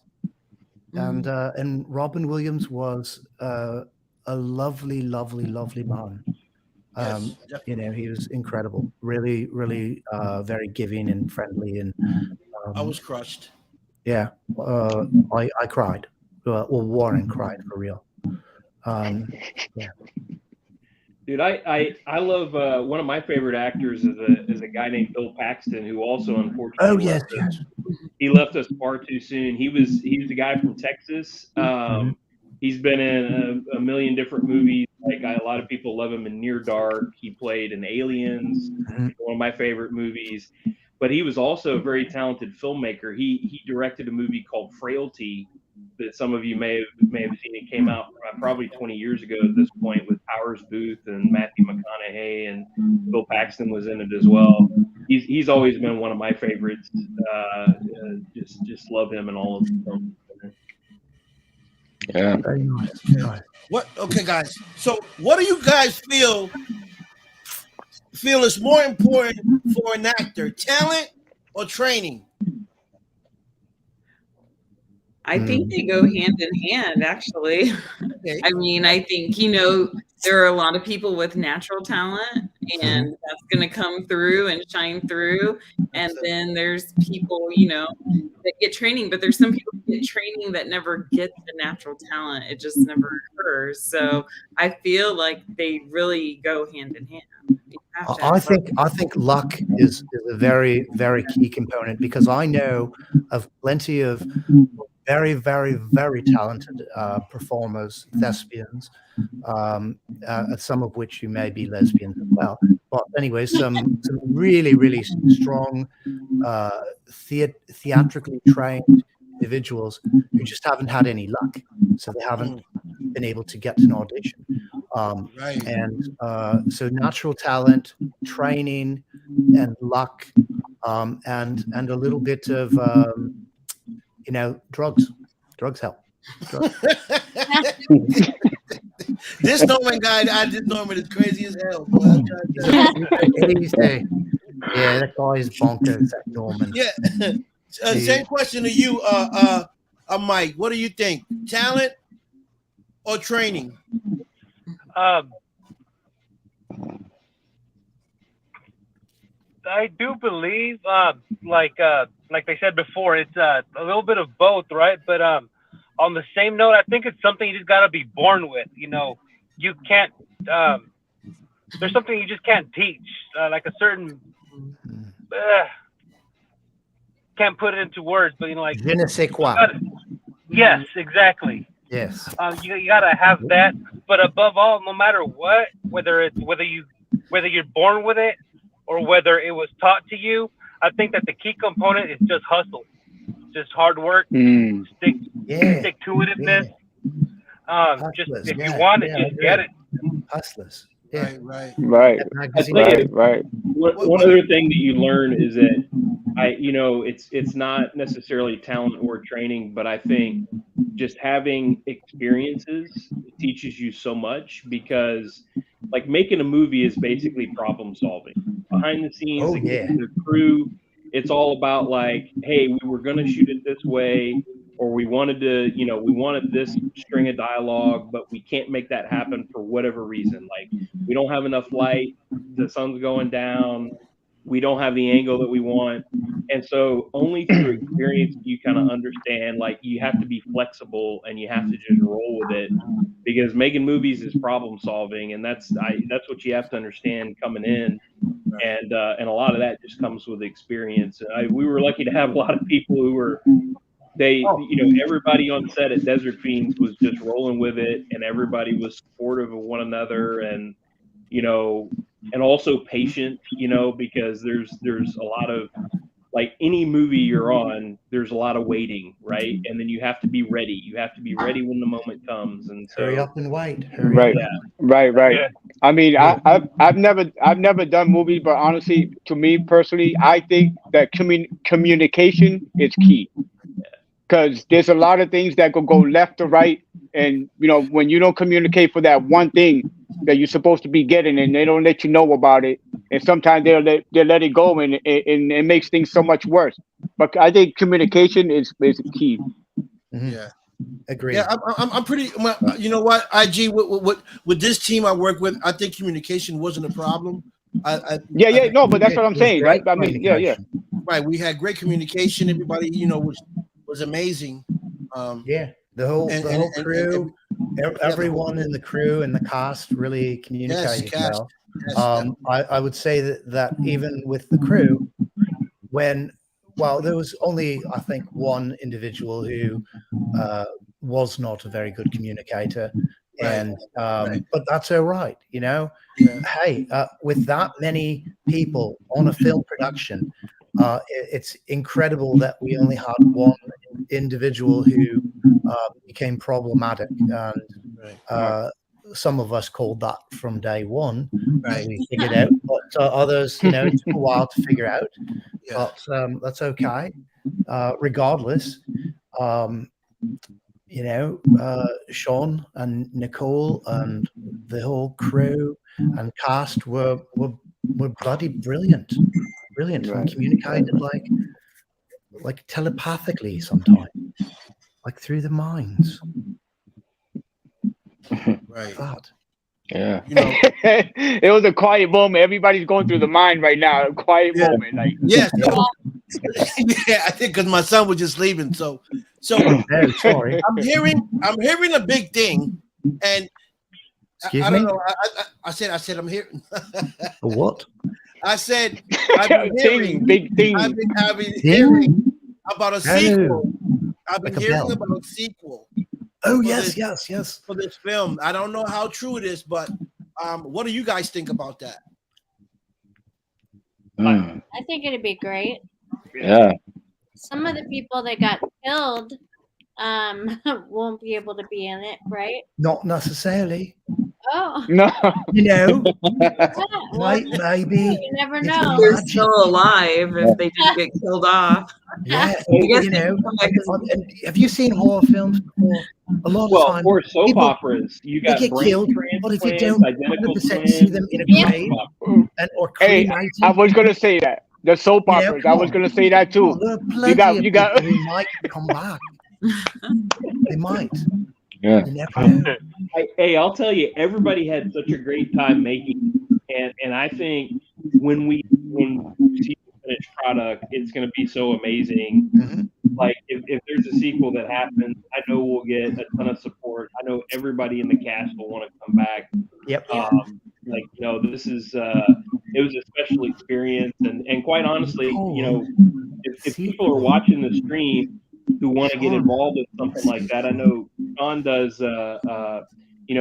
And Robin Williams was a lovely man. Yes, You know, he was incredible. Really, really very giving and friendly. And I was crushed. yeah, I cried. Well, Warren cried for real. Yeah. Dude, I love one of my favorite actors is a guy named Bill Paxton, who also unfortunately Oh yes, left us. He left us far too soon. He was the guy from Texas. He's been in a million different movies. Like a lot of people love him in Near Dark. He played in Aliens, one of my favorite movies. But he was also a very talented filmmaker. He directed a movie called Frailty that some of you may have seen. It came out probably 20 years ago at this point with Powers Booth and Matthew McConaughey, and Bill Paxton was in it as well. He's always been one of my favorites. Just love him and all of the films. Yeah. Very nice. What? Okay, guys. So, what do you guys feel is more important for an actor, talent or training? I think they go hand in hand, actually. Okay. I mean, I think, you know, there are a lot of people with natural talent, and that's going to come through and shine through. And then there's people, you know, that get training, but there's some people who get training that never get the natural talent. It just never occurs. So I feel like they really go hand in hand. You have to have I think luck is a very, very key component, because I know of plenty of very, very, very talented performers, thespians, some of which you may be lesbians as well. But anyway, some really, really strong theatrically trained individuals who just haven't had any luck, so they haven't been able to get an audition. Right. And so natural talent, training, and luck, and a little bit of you know, drugs help. Drugs. This Norman guy, this Norman is crazy as hell. Boy. Yeah, that guy is bonkers, that Norman. Yeah. Same question to you, Mike. What do you think? Talent or training? I do believe, like they said before, it's a little bit of both, right? But on the same note, I think it's something you just got to be born with. You know, you can't. There's something you just can't teach, like a certain. Can't put it into words, but you know, like. Je ne sais quoi. Yes, exactly. Yes. You gotta have that, but above all, no matter what, whether you're born with it or whether it was taught to you, I think that the key component is just hustle, just hard work, stick to itness. Just if you want it, just get it. Hustlers. Yeah. Right. One other thing that you learn is that it's not necessarily talent or training, but I think just having experiences teaches you so much, because like making a movie is basically problem solving. Behind the scenes, Oh, yeah. the crew, it's all about like, hey, we were going to shoot it this way, or we wanted to, we wanted this string of dialogue, but we can't make that happen for whatever reason. Like, we don't have enough light, the sun's going down, we don't have the angle that we want. And so only through experience do you kind of understand, like, you have to be flexible and you have to just roll with it, because making movies is problem solving, and that's what you have to understand coming in. And a lot of that just comes with experience. We were lucky to have a lot of people who were, everybody on set at Desert Fiends was just rolling with it, and everybody was supportive of one another, and and also patient, because there's a lot of, like, any movie you're on, there's a lot of waiting, right? And then you have to be ready. You have to be ready when the moment comes. And so, Hurry up and wait. Hurry Right, up. right. Yeah. I mean, I've never done movies, but honestly, to me personally, I think that communication is key, because there's a lot of things that could go left or right, and when you don't communicate for that one thing that you're supposed to be getting, and they don't let you know about it, and sometimes they'll let it go, and it makes things so much worse. But I think communication is key. Mhm. Yeah. Agreed. Yeah, I'm pretty. Well, you know what, IG, with this team I work with, I think communication wasn't a problem. Yeah, no, but that's what I'm It was saying. great I mean, yeah. communication. Right, we had great communication. Everybody, was amazing. Yeah, the whole And crew, yeah, the everyone in the crew and the cast really yes, communicated cash, well. yes, I would say that even with the crew, there was only, I think, one individual who was not a very good communicator, Right, and right. but that's all right, Yeah, Hey, with that many people on a film production, it's incredible that we only had one individual who became problematic, and right, some of us called that from day one that right. we figured out, but others, it took a while to figure out. Yeah, But that's okay. Regardless, um, Sean and Nicole and the whole crew and cast were bloody brilliant, and Right. communicated like telepathically sometimes, like through the minds. right. That. Yeah. It was a quiet moment. Everybody's going through the mind right now. A quiet Yeah. moment, like. Yes. Yeah. Yeah, I think because my son was just leaving. So Oh, sorry. I'm hearing a big thing, and Excuse I don't me. know. I said I'm hearing. A what? I said I've been hearing. Big thing. I've been Ding? hearing about a Oh, sequel. I've been like a hearing bell. about a sequel. Oh, for yes, this- yes. For this film, I don't know how true it is, but what do you guys think about that? Mm. I think it'd be great. Yeah. Some of the people that got killed won't be able to be in it, right? Not necessarily. Oh, No. yeah, well, Maybe. you never It's know. They're magic. still alive if they didn't get killed off. Yeah, I guess they can come back and have you seen horror films before? A lot of Well, times, or soap people, operas, you they got get brain killed, but if you transplants, don't identical 100% twins. see them in a Yeah. grave or Hey, cremated, I was gonna say that the soap You know, operas. come I was on. gonna say that too. there are You got. plenty You of got. people who might come back. They might. Yeah. You never know. Hey, I'll tell you, everybody had such a great time making, and I think when we see the finished product, it's going to be so amazing. Mhm. Like, if there's a sequel that happens, I know we'll get a ton of support. I know everybody in the cast will want to come back. Yep. Like, this is it was a special experience, and quite honestly, Oh, if people are watching the stream who want to get Sean. involved in something like that, I know Sean does.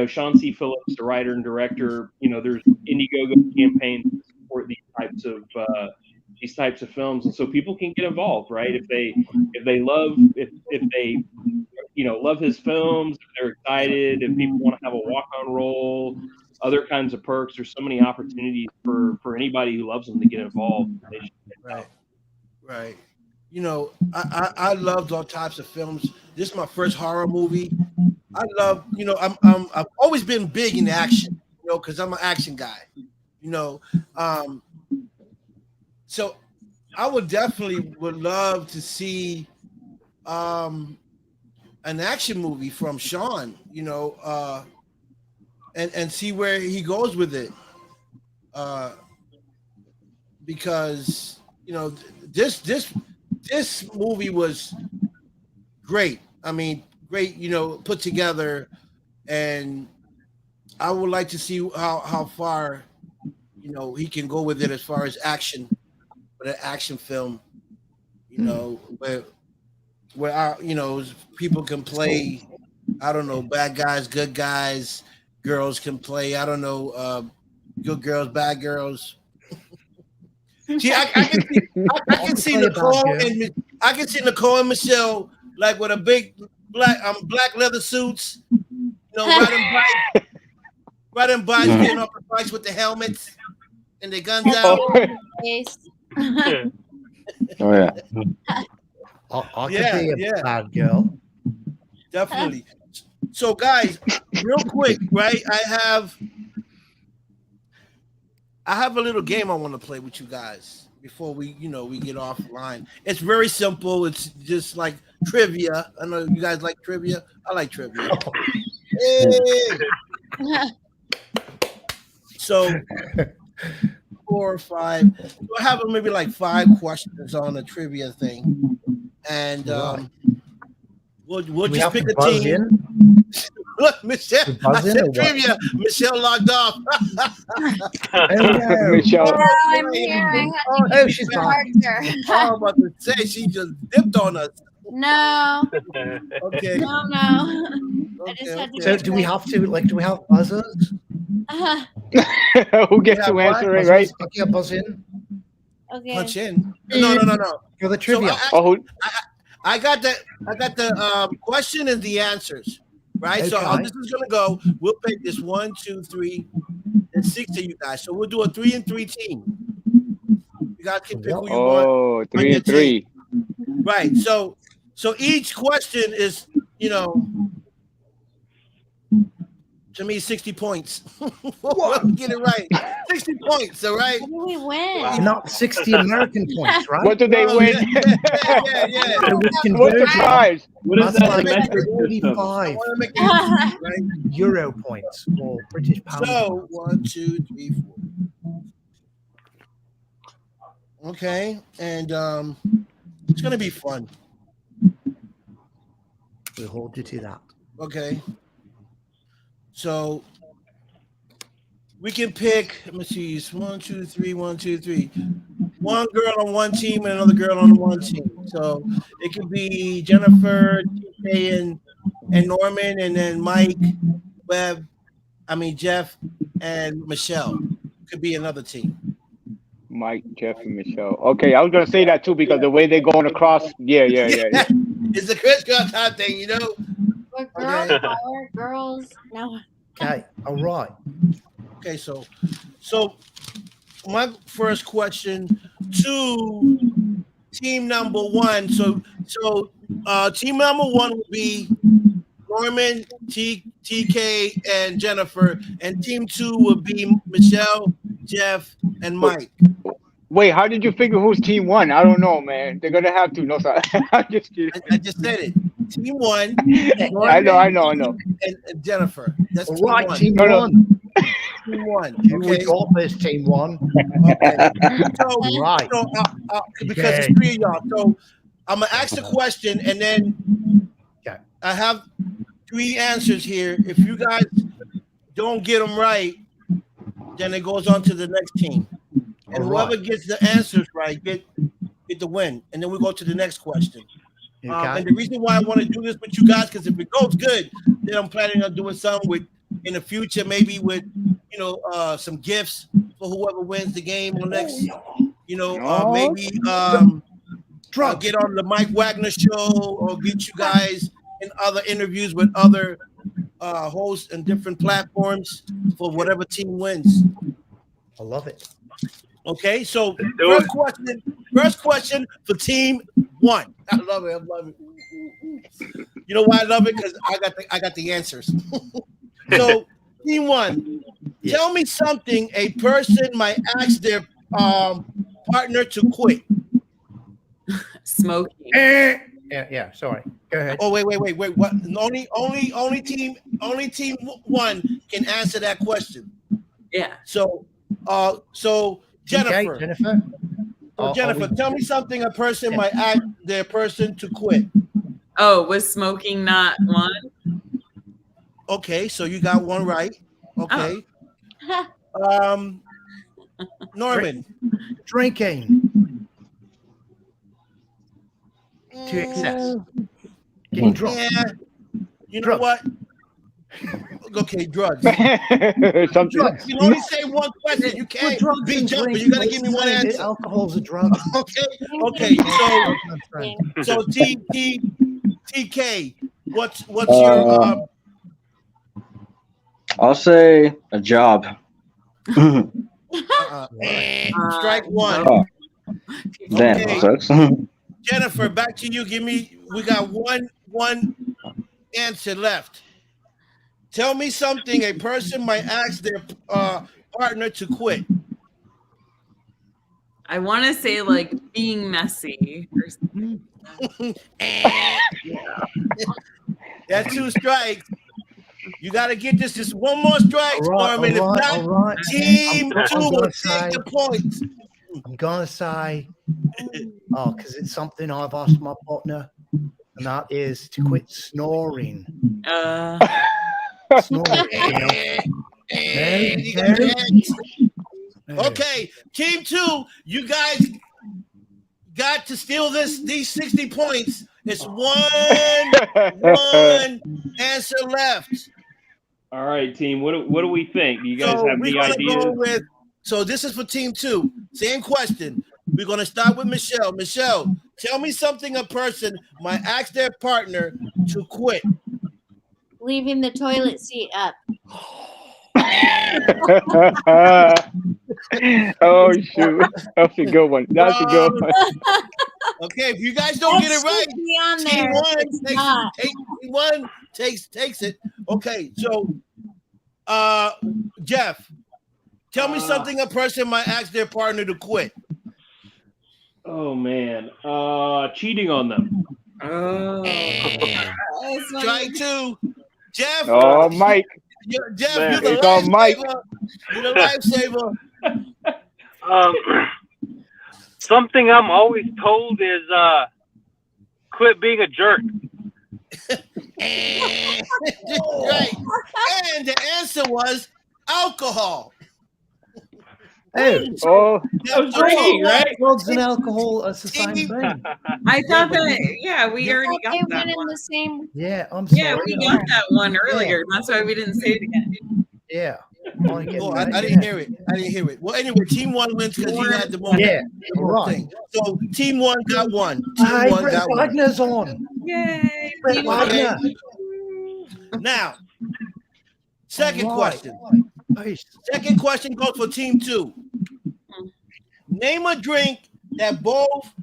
Sean C. Phillips, the writer and director. There's Indiegogo campaigns to support these types of films, and so people can get involved, right? If they love love his films, if they're excited, if people want to have a walk-on role, other kinds of perks. There's so many opportunities for anybody who loves them to get involved. They should get Right, involved. right. you know, I loved all types of films. This is my first horror movie. I love, you know, I've always been big in action, you know, because I'm an action guy, you know. Um, so I would love to see an action movie from Sean, you know, and see where he goes with it. Uh, because you know this movie was great. I mean, great, you know, put together, and I would like to see how far you know he can go with it as far as action, with an action film. You know, where our, you know, people can play. I don't know, bad guys, good guys, girls can play. I don't know, good girls, bad girls. See, I can see Nicole and I can see Nicole and Michelle like with a big black leather suits, you know, riding bikes, getting off the bikes with the helmets and their guns out. Oh yeah. I could be a bad girl. Definitely. So, guys, real quick, right? I have a little game I want to play with you guys before we, you know, we get offline. It's very simple. It's just like trivia. I know you guys like trivia. I like trivia. Hey. So 4 or 5. So I have maybe like 5 questions on the trivia thing, and we'll just pick a team. Look, Michelle, I said trivia. Michelle logged off. Michelle. Oh, I'm hearing. Oh, she's back. I'm about to say she just dipped on us. No. Okay. No. I just had to So do we have buzzers? Who gets to answer it, right? Okay, buzz in. Okay. Punch in. No. For the trivia. I got the question and the answers. Right, Okay. so how this is gonna go? We'll pick this 1, 2, 3, and 6 of you guys. So we'll do a 3 and 3 team. You guys can pick who you want. Oh, 3 and 3. Right. So each question is, you know, to me 60 points. Get it right. 60 points. All right. How do we win? Not 60 American points, right? What do they win? Yeah. What's the prize? What is That's that like metric system? 45 I want to make it right. Euro points or British pounds. So 1, 2, 3, 4. Okay, and it's gonna be fun. We'll hold you to that. Okay. So we can pick, let me see, it's 1, 2, 3, 1, 2, 3. One girl on one team and another girl on one team. So it could be Jennifer, TK, and Norman, and then Mike, Jeff, and Michelle. Could be another team. Mike, Jeff, and Michelle. Okay, I was gonna say that too because the way they're going across. Yeah. It's a Chris Girl type thing, you know. We're girls, power, girls. No. Okay, all right. Okay, so my first question to team number 1. So team number 1 would be Norman, TK, and Jennifer, and team 2 would be Michelle, Jeff, and Mike. Wait, how did you figure who's team 1? I don't know, man. They're gonna have to. No, sorry. I'm just kidding. I just said it. Team 1. Norman, I know. And Jennifer. That's All right, team team 1. Team 1. We Okay. got this, team 1. Okay. So, Right. Because it's 3 of y'all. So I'm gonna ask the question, and then I have 3 answers here. If you guys don't get them right, then it goes on to the next team. And whoever gets the answers right get the win. And then we go to the next question. And the reason why I want to do this with you guys, because if it goes good, then I'm planning on doing something in the future, maybe with some gifts for whoever wins the game or next. Maybe get on the Mike Wagner show or get you guys in other interviews with other hosts and different platforms for whatever team wins. I love it. Okay, so first question for team one. I love it. I love it. You know why I love it? Because I got the answers. So, team one, tell me something a person might ask their partner to quit. Smoking. Yeah. Sorry. Go ahead. Oh, wait. What? Only team one can answer that question. Yeah. So Jennifer. Okay, Jennifer. So Jennifer, tell me something a person might ask their person to quit. Oh, was smoking not one? Okay, so you got one right. Okay. Norman. Drinking to excess. Getting drunk. Yeah. You know what? Okay, drugs. Something. You can only say one question. You can't be jumping. You gotta give me one answer. Alcohol's a drug. Okay. So TK, what's your I'll say a job. strike one? Oh, damn. Okay. Sucks. Jennifer, back to you. We got one answer left. Tell me something a person might ask their partner to quit. I want to say like being messy or something. That's two strikes. You got to get this. Just one more strike, Norman. If not, team two will take the points. I'm gonna say, because it's something I've asked my partner, and that is to quit snoring. Snoring. Okay, team two, you guys got to steal these 60 points. It's one answer left. All right, team. What do we think? Do you guys have any ideas? So this is for team two. Same question. We're going to start with Michelle. Michelle, tell me something a person might ask their partner to quit. Leaving the toilet seat up. Oh shoot, that's a good one. That's a good one. Okay, if you guys don't get it right, team one takes it. Okay, so Jeff, tell me something a person might ask their partner to quit. Oh man, cheating on them. Oh, strike two. Jeff. Oh, Mike. Jeff, man, you're the lifesaver. You're the lifesaver. Something I'm always told is quit being a jerk. Right. And the answer was alcohol. Hey, I was drinking, right? Drugs and alcohol are the same thing. I thought that. Yeah, we already got They that went in one. the same. Yeah, I'm sorry. Yeah, we got that one earlier. That's why we didn't say it again. Yeah. I didn't hear it. I didn't hear it. Well, anyway, team one wins because you had the moment. Yeah, right. So team one got one. Team one got one. Wagner's on. Yay! Brett Wagner. Now, second question. Second question goes for team two. Name a drink that both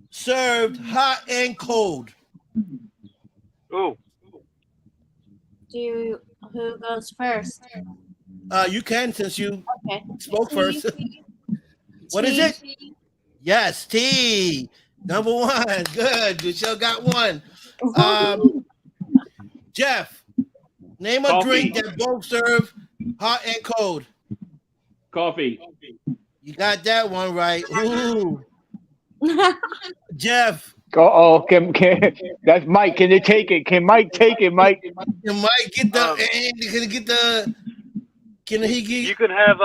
served hot and cold. Oh. Who goes first? You can since you spoke first. What is it? Yes, tea. Number one. Good. Michelle got one. Jeff, name a drink that both serve hot and cold. Coffee. You got that one right. Ooh. Jeff. That's Mike. Can they take it? Can Mike take it, Mike? Can Mike get the? Can he get? You can have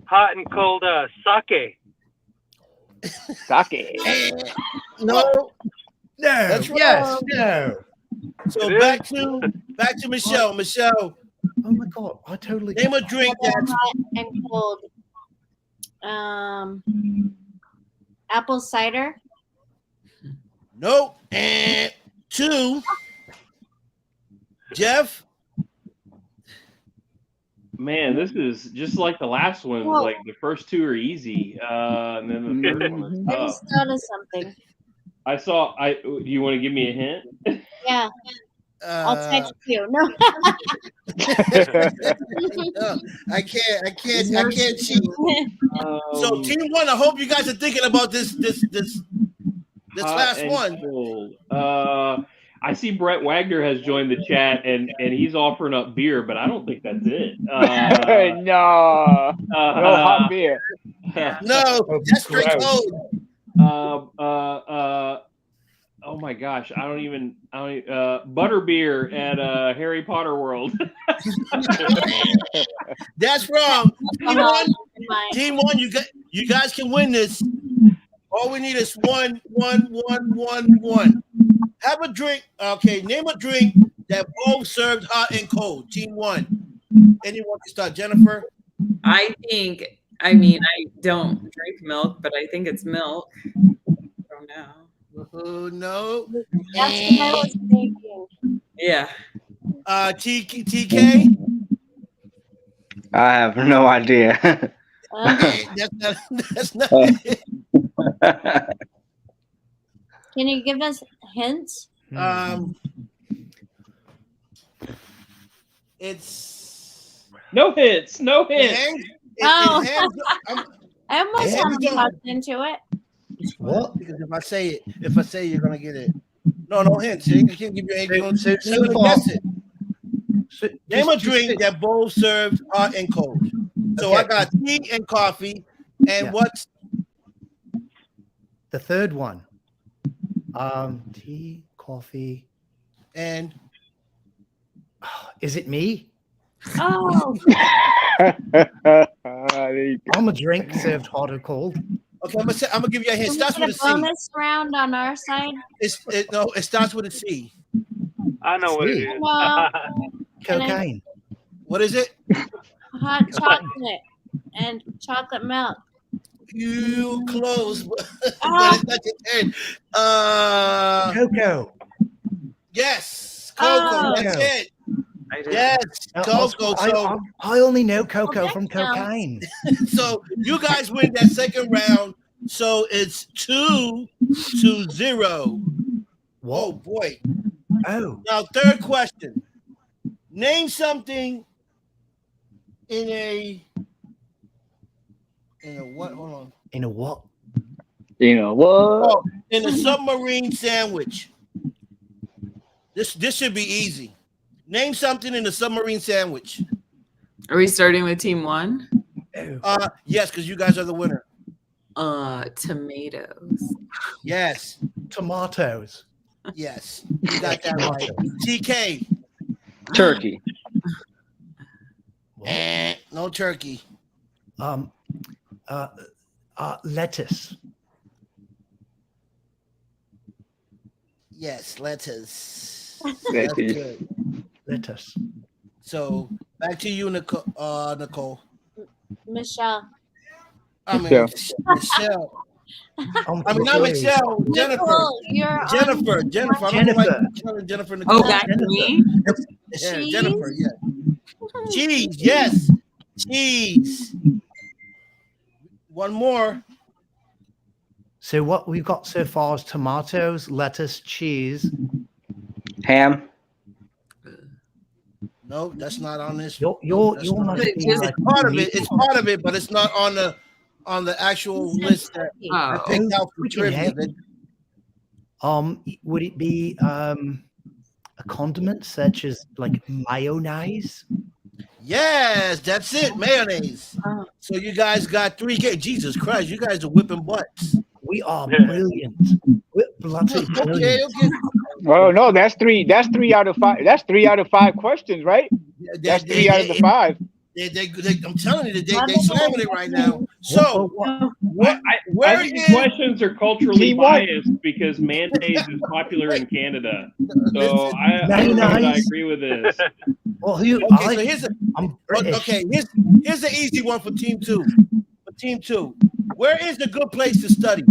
hot and cold sake. Sake. No. That's yes. No. So back to Michelle. Michelle. Oh my God! I totally name a drink that's hot and cold. Apple cider. Nope. And two. Jeff. Man, this is just like the last one. Whoa. Like the first two are easy, and then the third one is I tough. just noticed something. Do you want to give me a hint? Yeah, I'll text you. No. No, I can't cheat. So team one, I hope you guys are thinking about this Hot last and one. cold. I see Brett Wagner has joined the chat and he's offering up beer, but I don't think that's it. No hot beer. No, that's straight Gross. cold. Oh my gosh, I don't even butterbeer at Harry Potter World. That's wrong. Mine. Team one, you guys can win this. All we need is one. Have a drink. Okay, name a drink that both served hot and cold. Team one. Anyone can start. Jennifer. I don't drink milk, but I think it's milk. I don't know. Oh no. That's what I was thinking. Yeah. TK. I have no idea. That's not it. Can you give us hints? It's No hits. I almost haven't talked into it. What? Because if I say it, you're gonna get it. No hints. I can't give you anything. So Guess it. Name a drink that both served hot and cold. So I got tea and coffee. And what's the third one? Tea, coffee, and is it me? Oh, I'm a drink served hot or cold. Okay, I'm gonna give you a hint. It starts can we with get a a C. bonus round on our side? It starts with a C. I know what it is. No, Cocaine. What is it? hot chocolate and chocolate milk. You close, but Oh. it's not your turn. Cocoa. Yes, cocoa. Oh. That's it. I did. Yes, cocoa. So, I only know cocoa from that cocaine. so you guys win that second round. So it's 2-0. What? Oh boy. Oh, Now, third question. Name something in a what? Hold on. in a what? You know what? Oh, in a submarine sandwich. This should be easy. Name something in a submarine sandwich. Are we starting with team one? Yes, because you guys are the winner. Tomatoes. Yes, Tomatoes. yes, you got that right. TK. Turkey. No turkey. Lettuce. Yes, lettuce. That's Lettuce. good. Lettuce. So back to you, Nicole. Michelle. I mean, Michelle. I mean, not confused. Michelle. Jennifer. Nicole, you're Jennifer. on- Jennifer. I don't like Jennifer. Nicole. Oh, back to me. Yeah, Cheese? Jennifer. Yeah. Cheese. Yes. Cheese. One more. So what we've got so far is tomatoes, lettuce, cheese. Ham. No, that's not on this. You're That's not not- Wait, being just- like It's part of it. It's part of it, but it's not on the actual list that I Oh, picked out for freaking trivia. heck. Would it be a condiment such as like mayonnaise? Yes, that's it. Mayonnaise. Oh. So you guys got 3 games. Jesus Christ, you guys are whipping butts. We are brilliant. We're bloody brilliant. Okay. Oh no, that's three. That's 3 out of 5. That's 3 out of 5 questions, right? That's 3 out of the 5. I'm telling you, they slamming it right now. So, I where think the is questions are culturally Team one. biased because mayonnaise is popular in Canada. This So is- I agree with this. Well, who? Okay, so here's I'm British. okay. Here's the easy one for team 2. For team 2, where is the good place to study?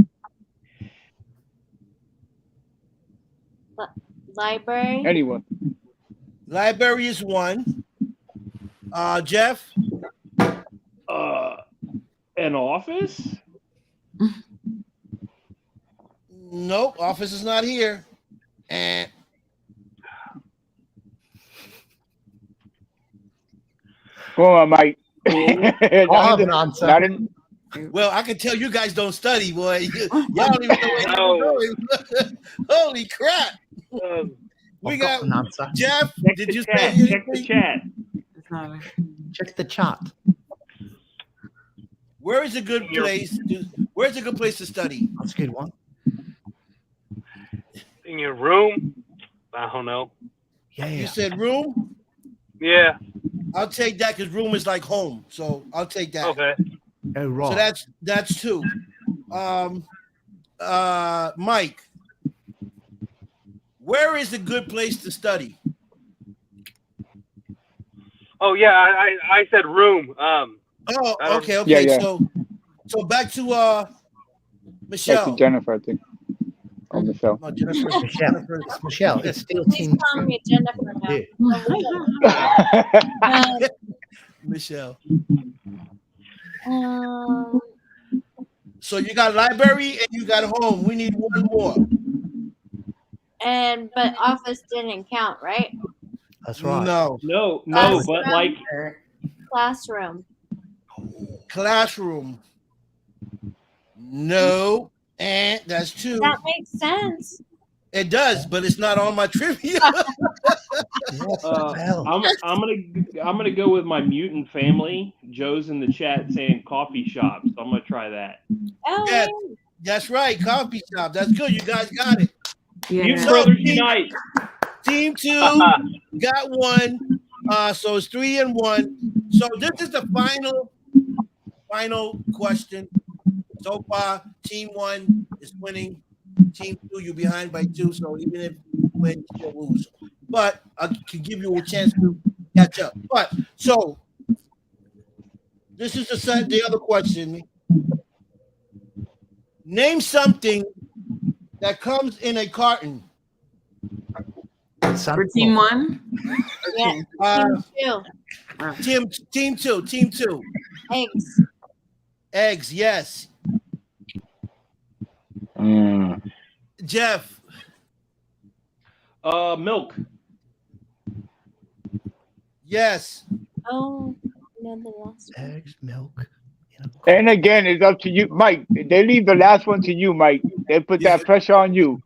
Library. Anyone? Library is 1. Jeff? An office? Nope, office is not here. And Go on, Mike. I'll have an answer. Not in, well, I can tell you guys don't study, boy. Y'all don't even know where you're going. Holy crap! We I've got an answer. Jeff. Check Did the you chat. say Check the anything? chat. It's not a- Check the chat. Where is a good place? Where's a good place to study? That's a good one. In your room? I don't know. Yeah, You yeah. said room. Yeah. I'll take that because room is like home, so I'll take that. Okay. Oh, right. So that's two. Mike, where is a good place to study? Oh yeah, I said room. Oh, I don't- okay. Yeah. So back to back Michelle. to Jennifer, I think. Oh, Michelle. No, Jennifer. Michelle. It's Michelle. It's still Please team call two. me Jennifer now. Yeah. Michelle. Um, So you got library and you got home. We need one more. but office didn't count, right? That's right. No. No, Classroom. but like Classroom. Classroom. No. And that's two. That makes sense. It does, but it's not on my trivia. What the hell? I'm gonna go with my mutant family. Joe's in the chat saying coffee shop, so I'm gonna try that. Oh, Yes. That's right. Coffee shop. That's good. You guys got it. Mutant Yeah. Brothers team- Unite. Team two got one. So it's 3-1. So this is the final question. So far, team one is winning. Team two, you're behind by 2. So even if you win, you lose. But I can give you a chance to catch up. But so this is the other question. Name something that comes in a carton. For team one? yeah. Team two. Eggs. Eggs, yes. Jeff, Milk. yes. Oh, no, the last one. Eggs, milk. And again, it's up to you, Mike. They leave the last one to you, Mike. They put that pressure on you.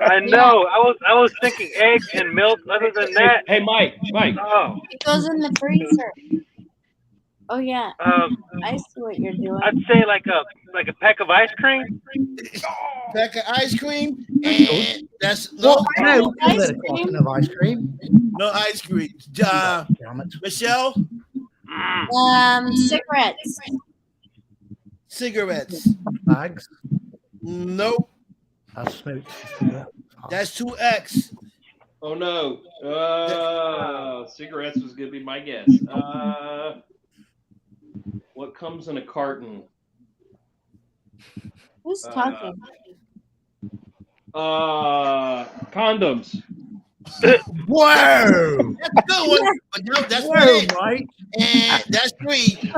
I know. I was thinking eggs and milk. Other than that, Hey, Mike. oh, It goes in the freezer. Oh yeah, I see what you're doing. I'd say like a pack of ice cream. Pack of ice cream. And that's no No, Ice a cream? carton of ice cream. no ice cream. Damn it. Michelle, Cigarettes. cigarettes. Bags. Nope. That's smoked. That's 2X. Oh no. Cigarettes was gonna be my guess. What comes in a carton? Who's talking? Condoms. Whoa! That's a good one. But no, that's not Whoa, it. Mike. And that's 3.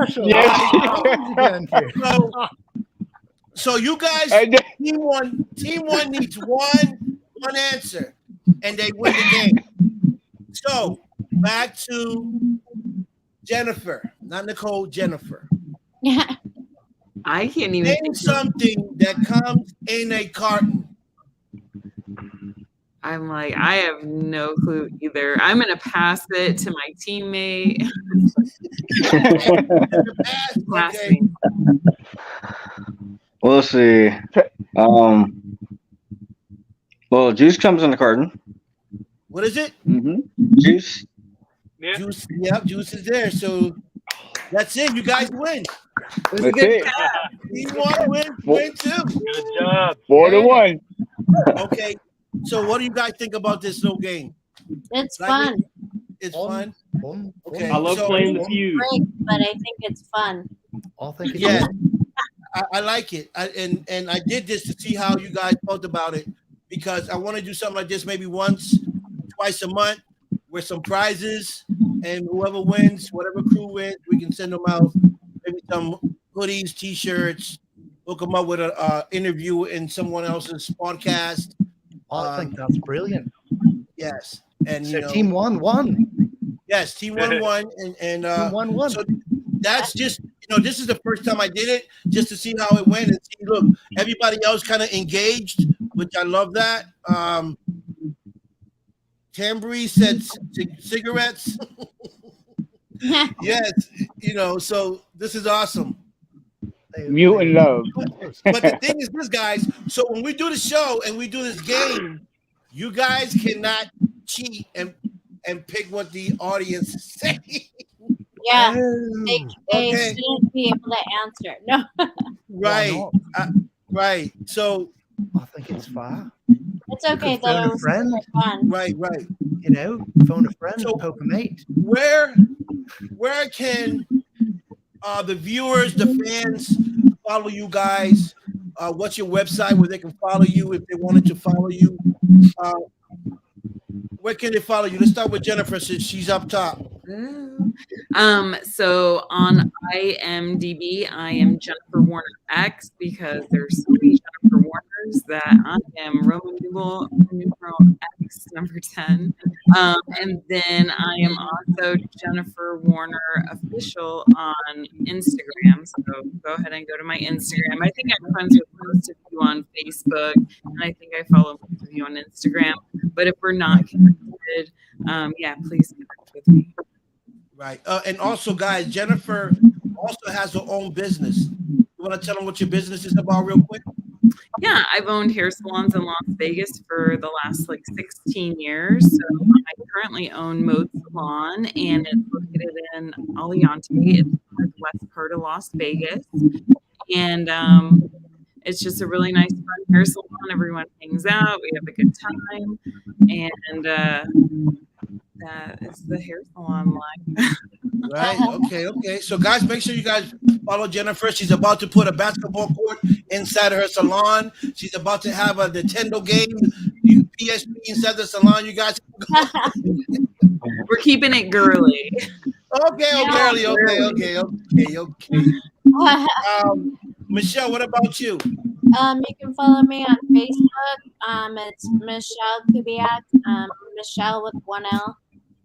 So you guys, And then- team one needs one answer, and they win the game. So back to Jennifer, not Nicole. Jennifer, Yeah. I can't even name think of, something that comes in a carton. I'm like, I have no clue either. I'm gonna pass it to my teammate. Pass Okay. me. We'll see. Well, juice comes in the carton. What is it? Juice. Yeah. Juice. Yep, juice is there. So that's it. You guys win. It was a That's good it. job. Team one win too. Good job. 4-1. Okay. So what do you guys think about this little game? It's Like fun. It's fun. Okay. I love so- playing the feud. Break, but I think it's fun. I think it's Yeah, I like it. And I did this to see how you guys felt about it because I want to do something like this maybe once, twice a month with some prizes and whoever wins, whatever crew wins, we can send them out maybe some hoodies, T-shirts. Hook them up with a interview in someone else's podcast. I think that's brilliant. Yes, and So team 1 won. Yes, team 1 won, and Team 1 won. so that's just this is the first time I did it, just to see how it went and see. Look, everybody else kind of engaged, which I love that. Tambry said cigarettes. Yes, so this is awesome. Mutant love. But the thing is this, guys, so when we do the show and we do this game, you guys cannot cheat and pick what the audience is saying. Yeah, they Okay. shouldn't be able to answer. No. Right. Right. So I think it's fair. It's okay Phone though. a friend. Fun. Right. Phone a friend, So- poke a mate. Where can the viewers, the fans follow you guys? What's your website where they can follow you if they wanted to follow you? Where can they follow you? Let's start with Jennifer since she's up top. So on IMDb, I am Jennifer Warner X because there's so many Jennifer Warners that I am Roman numeral X number 10. And then I am also Jennifer Warner Official on Instagram. So go ahead and go to my Instagram. I think I'm friends with most of you on Facebook, and I think I follow most of you on Instagram. But if we're not connected, please connect with me. Right. And also, guys, Jennifer also has her own business. You want to tell them what your business is about real quick? Yeah, I've owned hair salons in Las Vegas for the last 16 years. So I currently own Mode Salon, and it's located in Aliante. It's the northwest part of Las Vegas. And it's just a really nice, fun hair salon. Everyone hangs out. We have a good time. And that is the hair salon life. Right. Okay. So, guys, make sure you guys follow Jennifer. She's about to put a basketball court inside her salon. She's about to have a Nintendo game, PSP inside the salon. You guys. We're keeping it girly. Okay. Michelle, what about you? You can follow me on Facebook. It's Michelle Kubiak. Michelle with 1 L.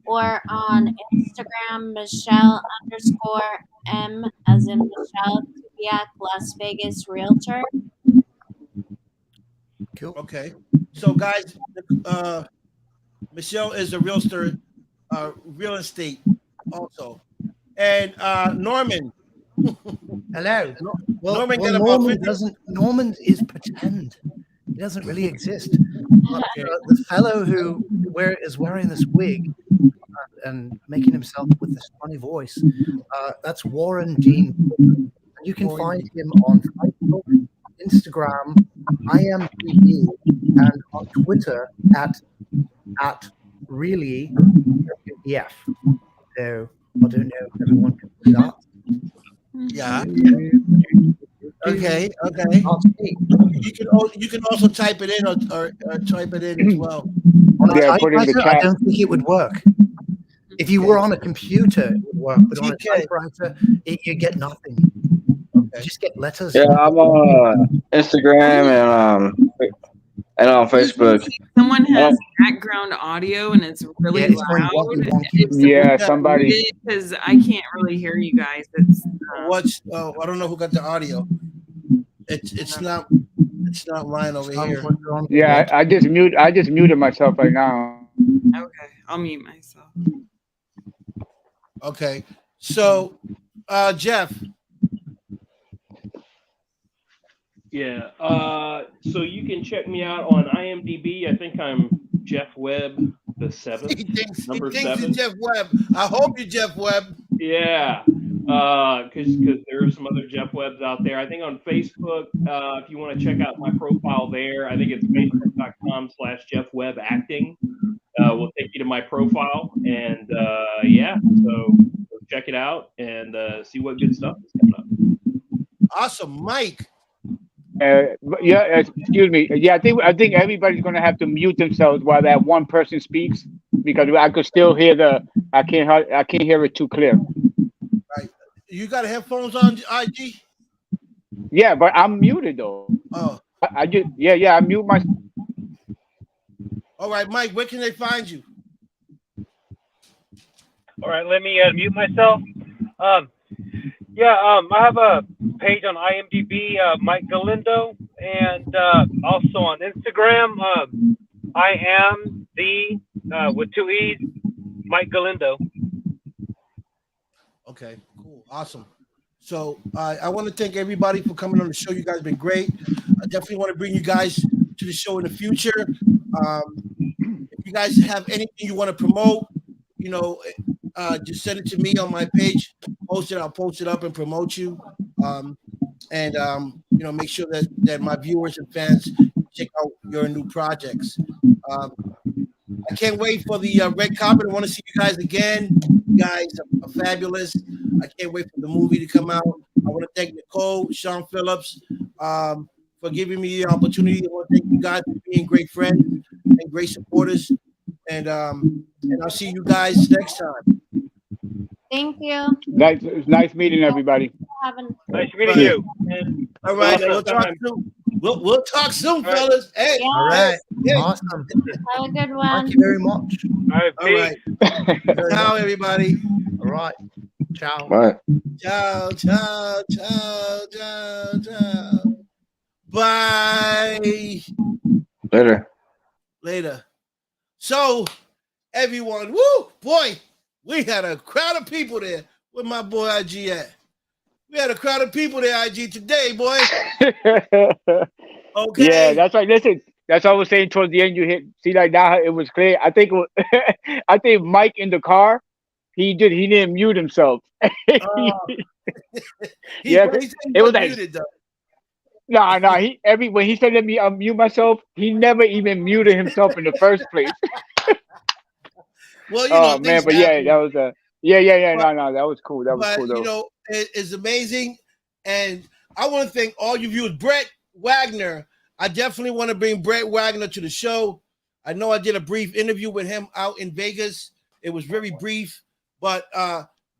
Or on Instagram, Michelle_M as in Michelle Kubiak, Las Vegas Realtor. Cool. Okay. So, guys, Michelle is a realtor, real estate also. And Norman. Hello. Well, Norman got well about Norman 50 doesn't. Norman is pretend. He doesn't really exist. But, the fellow who is wearing this wig and making himself with this funny voice, that's Warren Dean. And you can find him on Facebook, Instagram, IMDb, and on Twitter at really WPF. So I don't know if everyone can do that. Yeah. Okay. You can also type it in or type it in as well. Yeah, put in the I chat. don't think it would work. If you were on a computer, it would work, but on a typewriter, you get nothing. You just get letters. Yeah, I'm on Instagram and on Facebook. Someone has background audio and it's really Yeah, it's going loud. wonky, wonky. Yeah, somebody. Because I can't really hear you guys. It's I don't know who got the audio. It's not mine over here. Yeah, I just muted myself right now. okay. I'll mute myself. Okay. So, Jeff. Yeah. So you can check me out on IMDb. I think I'm Jeff Webb the 7th. He thinks Number he's 7. Jeff Webb. I hope you're Jeff Webb. Yeah. Because there are some other Jeff Webbs out there. I think on Facebook, if you want to check out my profile there, I think it's facebook.com/Jeff Webb Acting. Will take you to my profile, and so check it out and see what good stuff is coming up. Awesome, Mike. Excuse me. Yeah, I think everybody's gonna have to mute themselves while that one person speaks because I could still hear I can't hear it too clear. Right. You got headphones on, IG? Yeah, but I'm muted though. Oh, I just I mute my. all right, Mike. Where can they find you? All right, let me mute myself. Um, I have a page on IMDb, Mike Galindo, and also on Instagram. I am the with two E's, Mike Galindo. Okay, cool, awesome. So I want to thank everybody for coming on the show. You guys have been great. I definitely want to bring you guys to the show in the future. If you guys have anything you want to promote, you know, just send it to me on my page. Post it. I'll post it up and promote you. And make sure that my viewers and fans check out your new projects. Um, I can't wait for the red carpet. I want to see you guys again. You guys are fabulous. I can't wait for the movie to come out. I want to thank Nicole, Sean Phillips, for giving me the opportunity. I want to thank you guys for being great friends and great supporters. And I'll see you guys next time. Thank you. It's nice meeting everybody. Nice meeting Right. you. And All right, till we'll next talk time. soon. We'll talk soon, right. fellas. Hey, Yeah. All right. hey. Awesome. Have a good Thank one. you very much. All right, All peace. right. Very Ciao, much. everybody. All right. Ciao. All right. Ciao, ciao, ciao, ciao, ciao. Bye. Later. Later. So, everyone, woo, boy, we had a crowd of people there. Where my boy IG at? We had a crowd of people there, IG, today, boy. Okay. Yeah, that's right. Listen, that's what I was saying towards the end. You hit see like now it was clear. I think I think Mike in the car, he didn't mute himself. Yeah, He said he it was was like muted, though. no. When he said let me unmute myself, he never even muted himself in the first place. Well, Oh man, things but yeah, happen. that was yeah. But, No, that was cool. That was cool though. it's amazing. And I want to thank all you viewers. Brett Wagner, I definitely want to bring Brett Wagner to the show. I know I did a brief interview with him out in Vegas. It was very brief, but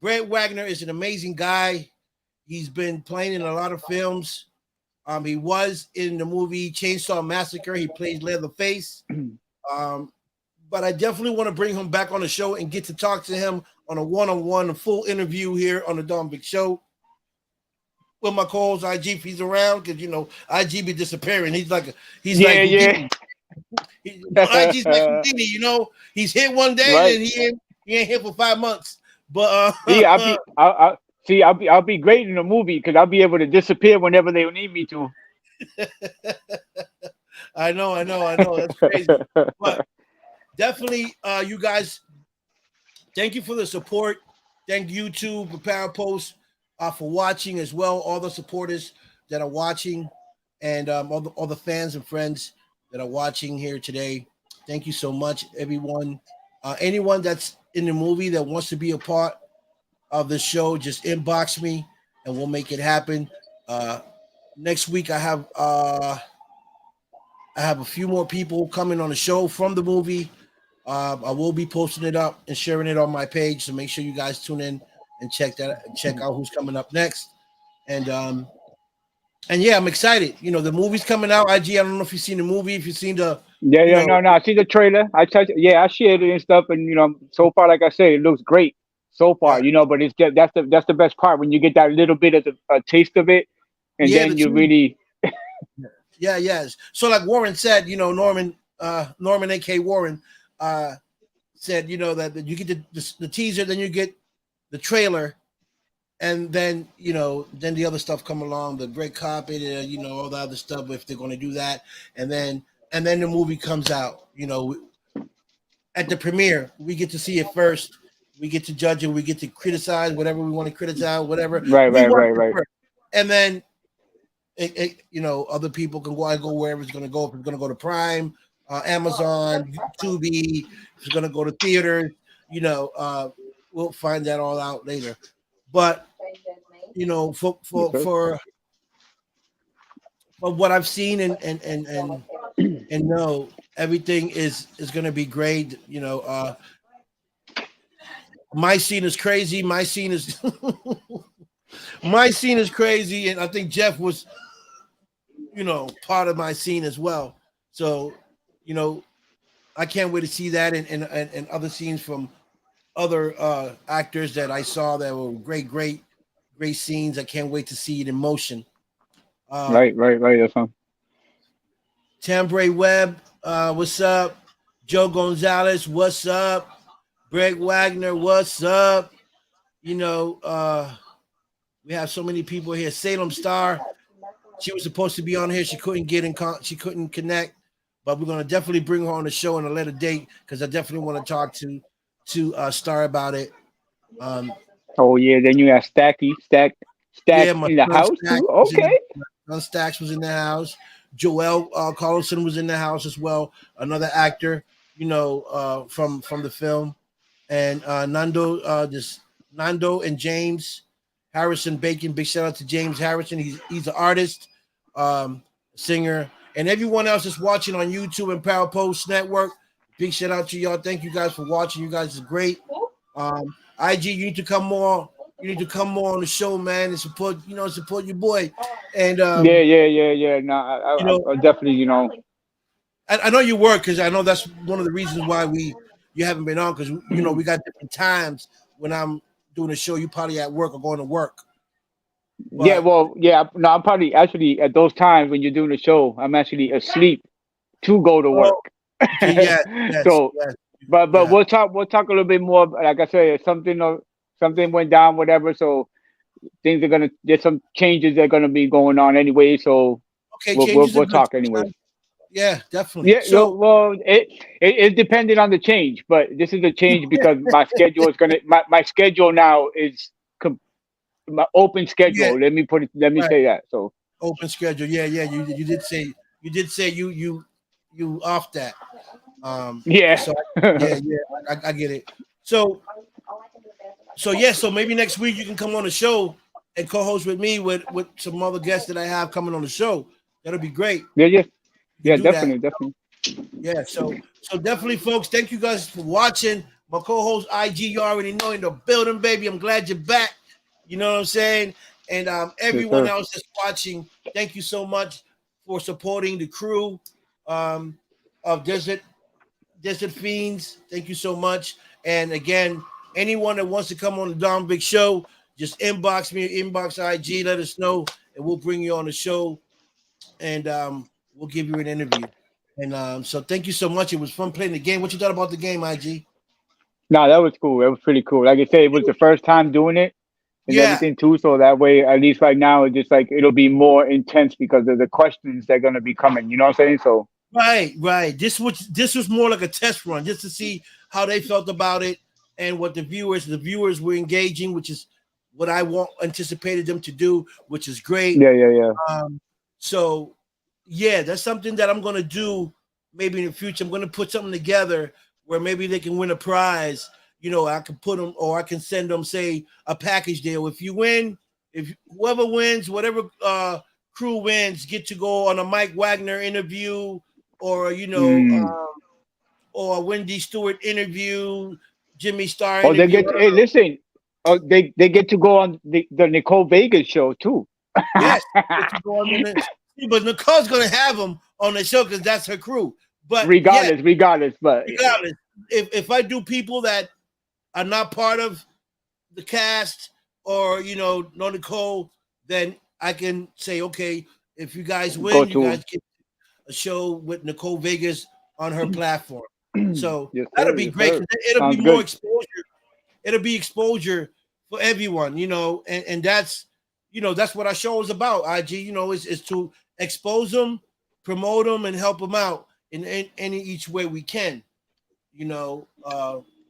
Brett Wagner is an amazing guy. He's been playing in a lot of films. He was in the movie Chainsaw Massacre. He plays Leatherface. But I definitely want to bring him back on the show and get to talk to him on a one-on-one, a full interview here on the Don Big Show with my co-host IG if he's around, because IG be disappearing. He's like Houdini. IG's like Houdini, he's here one day Right. and he ain't here for 5 months. But I'll be great in the movie because I'll be able to disappear whenever they need me to. I know. That's crazy. But definitely, you guys, thank you for the support. Thank YouTube, Prepare Post, for watching as well. All the supporters that are watching, and all the fans and friends that are watching here today. Thank you so much, everyone. Anyone that's in the movie that wants to be a part of the show, just inbox me, and we'll make it happen. Next week, I have a few more people coming on the show from the movie. I will be posting it up and sharing it on my page, so make sure you guys tune in and check out who's coming up next. And yeah, I'm excited. The movie's coming out. IG, I don't know if you've seen the movie, if you've seen the No. I see the trailer. I shared it and stuff, and so far, like I said, it looks great so far. Yeah. But it's just, that's the best part when you get that little bit of a taste of it, and then you really. Yes. So like Warren said, Norman, A.K. Warren, said, that you get the teaser, then you get the trailer, and then then the other stuff come along, the red carpet, all the other stuff if they're going to do that, and then the movie comes out. At the premiere, we get to see it first. We get to judge it. We get to criticize whatever we want to criticize, whatever. Right. And then other people can go wherever it's going to go. If it's going to go to Prime, Amazon, Tubi, if it's going to go to theaters, we'll find that all out later. But for what I've seen and know, everything is going to be great. My scene is crazy. My scene is my scene is crazy, and I think Jeff was, part of my scene as well. So, you know, I can't wait to see that and other scenes from other actors that I saw that were great scenes. I can't wait to see it in motion. Uh, Right. That's fine. Tambray Webb, what's up? Joe Gonzalez, what's up? Greg Wagner, what's up? You know, we have so many people here. Salem Star, she was supposed to be on here. She couldn't get in. She couldn't connect, but we're gonna definitely bring her on the show in a later date because I definitely want to talk to Star about it. Um, Oh yeah, then you have yeah, Stacks my in the son house Stacks too. was in the Okay. my son Stacks was in the house. Joel Carlson was in the house as well. Another actor, from the film, and Nando and James Harrison Bacon. Big shout out to James Harrison. He's an artist, singer, and everyone else that's watching on YouTube and Power Post Network. Big shout out to y'all. Thank you guys for watching. You guys is great. IG, you need to come more. You need to come more on the show, man, and support your boy. And Yeah. No, you know, I definitely, I know you work because I know that's one of the reasons why you haven't been on because we got different times when I'm doing a show. You probably at work or going to work. Yeah, But well, yeah. No, I'm probably actually at those times when you're doing the show, I'm actually asleep to go to oh, work. okay, yes, So, yes, but yeah. we'll talk a little bit more. Like I said, something went down, whatever. So there's some changes that are gonna be going on anyway. So Okay, we'll changes are we'll good. talk anyways. Yeah, definitely. Yeah, So well, it depended on the change, but this is a change because my schedule is my schedule now is my open yeah, schedule. Let me right. say that. So Open schedule. Yeah. You did say you off that. yeah. So I get it. So maybe next week you can come on the show and co-host with me with some other guests that I have coming on the show. That'll be great. Yeah, You can do that. definitely. Yeah. So definitely, folks. Thank you guys for watching. My co-host IG, you already know in the building, baby. I'm glad you're back. You know what I'm saying? And Yes, everyone sir. else that's watching, thank you so much for supporting the crew of Desert Fiends. Thank you so much. And again, anyone that wants to come on the Don Big Show, just inbox me, inbox IG, let us know, and we'll bring you on the show and we'll give you an interview. And so thank you so much. It was fun playing the game. What you thought about the game, IG? No, that was cool. That was pretty cool. Like I said, it was the first time doing it and Yeah, everything too. So that way, at least right now, it's just like it'll be more intense because of the questions that are gonna be coming. You know what I'm saying? So right. This was more like a test run just to see how they felt about it and what the viewers were engaging, which is what I anticipated them to do, which is great. yeah. Um, so yeah, that's something that I'm gonna do maybe in the future. I'm gonna put something together where maybe they can win a prize. I can put them or I can send them, say, a package deal. If you win, if whoever wins, whatever crew wins, get to go on a Mike Wagner interview or Mm. or a Wendy Stewart interview, Jimmy Star Oh, they interview. get. Hey, listen. Oh, they get to go on the Nicole Vegas show too. Yes, get to go on the, but Nicole's gonna have them on the show because that's her crew. But yeah, regardless. But regardless, if I do people that are not part of the cast or no Nicole, then I can say, okay, if you guys go win, you to guys get a show with Nicole Vegas on her platform. So yes, that'll sir. be Yes, great sir. because it'll be Sounds more good. exposure. It'll be exposure for everyone, and that's what our show is about. IG, is to expose them, promote them, and help them out in any each way we can. You know,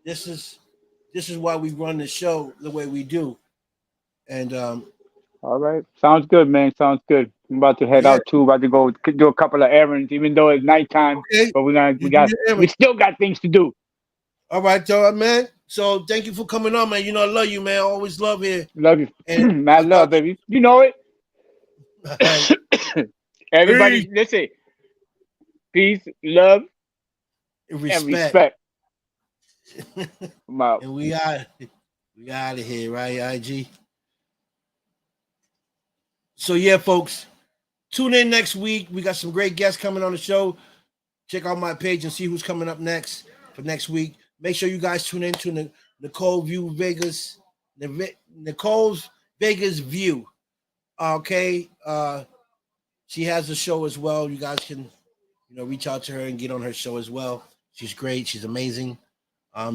this is why we run the show the way we do. And All right. Sounds good, man. Sounds good. I'm about to head yeah, out too. About to go do a couple of errands, even though it's nighttime. okay. But You do your we errands. still got things to do. All right, y'all, man. So thank you for coming on, man. I love you, man. Always love here. Love you. And Mad I'll love, talk to baby. You know it. you. All right. Peace Everybody, listen. Peace, love, and and respect. respect. I'm out. And we out of here, right, IG? So yeah, folks, tune in next week. We got some great guests coming on the show. Check out my page and see who's coming up next for next week. Make sure you guys tune in to Nicole Nicole's Vegas View. Okay. She has a show as well. You guys can, reach out to her and get on her show as well. She's great. She's amazing.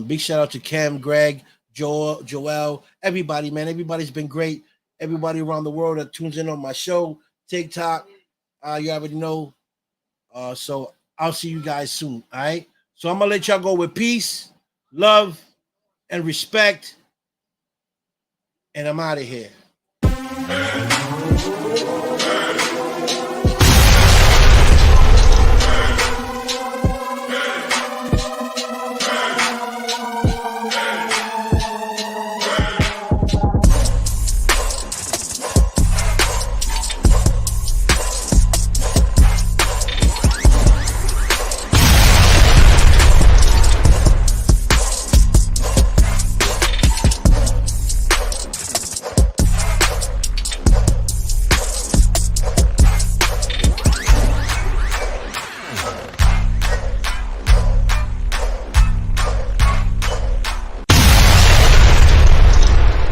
Big shout out to Cam, Greg, Joel, everybody, man. Everybody's been great. Everybody around the world that tunes in on my show, TikTok. You already know. So I'll see you guys soon. All right. So I'm gonna let y'all go with peace, love, and respect. And I'm out of here.